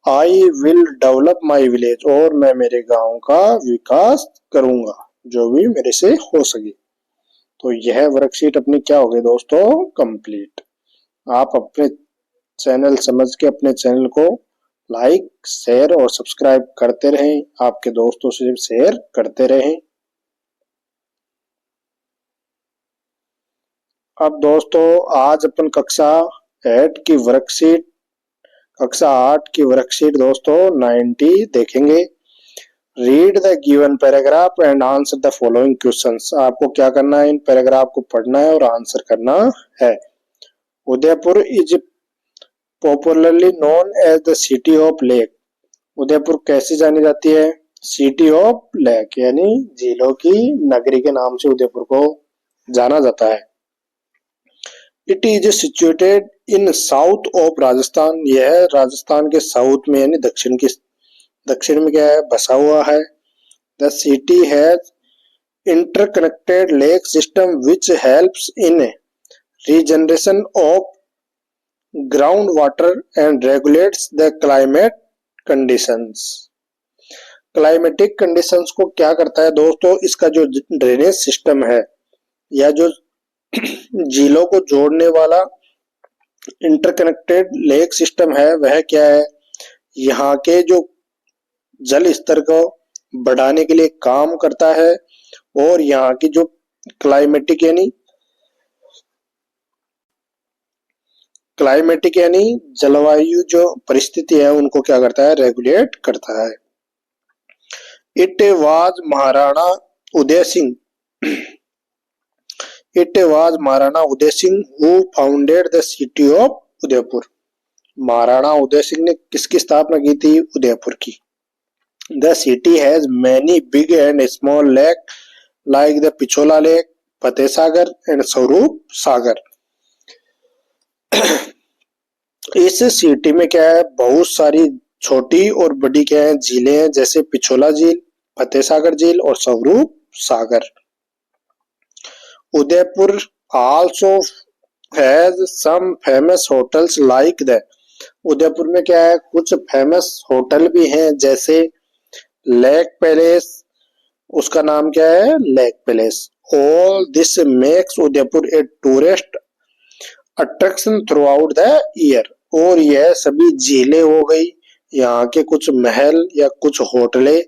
I will develop my village. और मैं मेरे गांव का विकास करूंगा जो भी मेरे से हो सके। तो यह वर्कशीट अपनी क्या हो गई दोस्तों? कंप्लीट। आप अपने चैनल समझ के अपने चैनल को लाइक, शेयर और सब्सक्राइब करते रहें। आपके दोस्तों से शेयर करते रहें। अब दोस्तों आज अपन कक्षा 8 की वर्कशीट, कक्षा 8 की वर्कशीट दोस्तों 90 देखेंगे। Read the given paragraph and answer the following questions. आपको क्या करना है? इन पैराग्राफ को पढ़ना है और आंसर करना है। Udaipur is popularly known as the city of lake. Udaipur कैसे जानी जाती है? सिटी ऑफ लेक यानी झीलों की नगरी के नाम से उदयपुर को जाना जाता है। It is situated in south of Rajasthan. यह राजस्थान के साउथ में यानी दक्षिण में क्या है? बसा हुआ है। The city has interconnected lake system which helps in regeneration of ground water and regulates the climate conditions. Climatic conditions को क्या करता है दोस्तों? इसका जो ड्रेनेज सिस्टम है या जो झीलों को जोड़ने वाला इंटरकनेक्टेड लेक सिस्टम है वह क्या है? यहाँ के जो जल स्तर को बढ़ाने के लिए काम करता है और यहाँ की जो क्लाइमेटिक यानी जलवायु जो परिस्थिति है उनको क्या करता है, रेगुलेट करता है। It was Maharana Uday Singh It was महाराणा उदय सिंह who founded the city of Udaipur. Maharana उदय सिंह ने किसकी स्थापना की थी, उदयपुर की। The city has many big and small lakes like the Pichola lake, Fateh Sagar and Swaroop Sagar. इस सिटी में क्या है, बहुत सारी छोटी और बड़ी क्या है, झीलें हैं, जैसे पिछोला झील, फतेह सागर झील और Swaroop Sagar. Udaipur also has some famous hotels like the। Udaipur में क्या है, कुछ फेमस होटल भी हैं, जैसे लेक पैलेस, उसका नाम क्या है, lake palace. All this makes Udaipur a tourist attraction through out the year. और यह सभी झीलें हो गई, यहाँ के कुछ महल या कुछ होटलें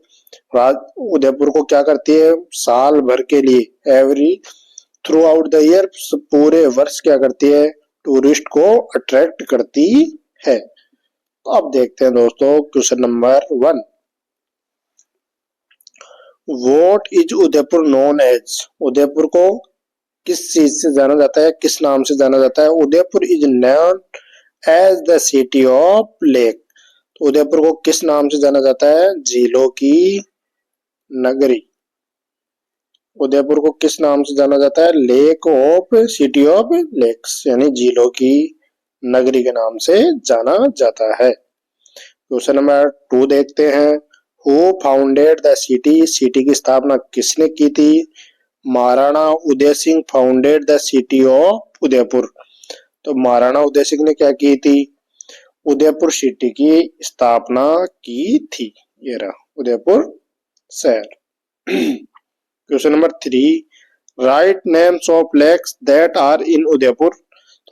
उदयपुर को क्या करती है, साल भर के लिए, every through out the year, पूरे वर्ष क्या करती है, टूरिस्ट को अट्रैक्ट करती है। तो अब देखते हैं दोस्तों question number 1। What is Udaipur known as. Udaipur को किस चीज से जाना जाता है, किस नाम से जाना जाता है। Udaipur is known as the city of lake. तो उदयपुर को किस नाम से जाना जाता है, झीलों की नगरी। उदयपुर को किस नाम से जाना जाता है, lake of, city of lakes, यानी झीलों की नगरी के नाम से जाना जाता है। क्वेश्चन नंबर 2 देखते हैं। Who founded the city. City की स्थापना किसने की थी, महाराणा उदय Singh founded the city of Udaipur. तो महाराणा उदय सिंह ने क्या की थी, उदयपुर सिटी की स्थापना की थी। ये रहा उदयपुर शहर। Question number 3। Write names of lakes that are in Udaipur.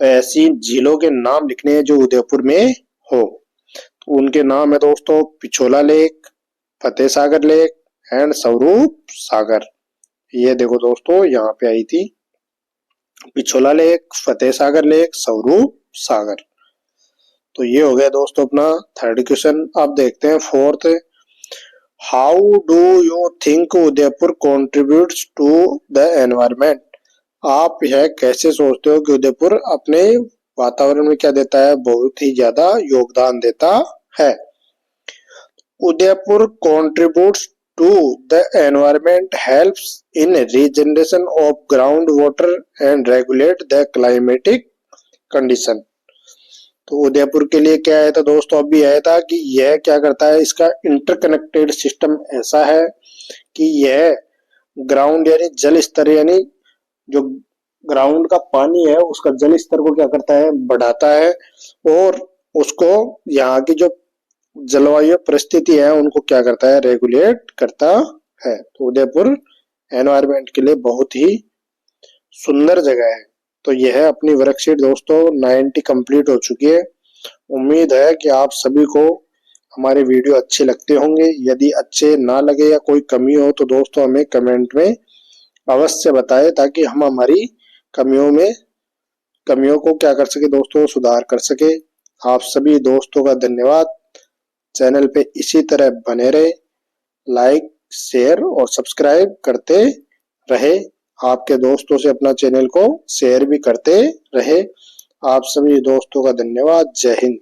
तो ऐसी झीलों के नाम लिखने हैं जो उदयपुर में हो। तो उनके नाम है दोस्तों, Pichola lake, Fateh Sagar lake and Swaroop Sagar. ये देखो दोस्तों यहाँ पे आई थी, पिछोला लेक, फतेह सागर लेक, स्वरूप सागर। तो ये हो गया दोस्तों अपना थर्ड क्वेश्चन। अब देखते हैं 4th। How do you think Udaipur contributes to the environment. आप यह कैसे सोचते हो कि उदयपुर अपने वातावरण में क्या देता है, बहुत ही ज्यादा योगदान देता है। Udaipur contributes to the environment, helps in regeneration of ground water and regulate the climatic condition. तो उदयपुर के लिए क्या आया था दोस्तों, अभी आया था कि यह क्या करता है, इसका इंटरकनेक्टेड सिस्टम ऐसा है कि यह ग्राउंड यानी जल स्तर, यानी जो ग्राउंड का पानी है उसका जल स्तर को क्या करता है, बढ़ाता है, और उसको यहाँ की जो जलवायु परिस्थिति है उनको क्या करता है, रेगुलेट करता है। तो उदयपुर एनवायरमेंट के लिए बहुत ही सुंदर जगह है। तो यह अपनी वर्कशीट दोस्तों 90 कंप्लीट हो चुकी है। उम्मीद है कि आप सभी को हमारे वीडियो अच्छे लगते होंगे। यदि अच्छे ना लगे या कोई कमी हो तो दोस्तों हमें कमेंट में अवश्य बताएं, ताकि हम हमारी कमियों को क्या कर सके दोस्तों, सुधार कर सके। आप सभी दोस्तों का धन्यवाद। चैनल पे इसी तरह बने रहे, लाइक, शेयर और सब्सक्राइब करते रहे। आपके दोस्तों से अपना चैनल को शेयर भी करते रहे। आप सभी दोस्तों का धन्यवाद। जय हिंद।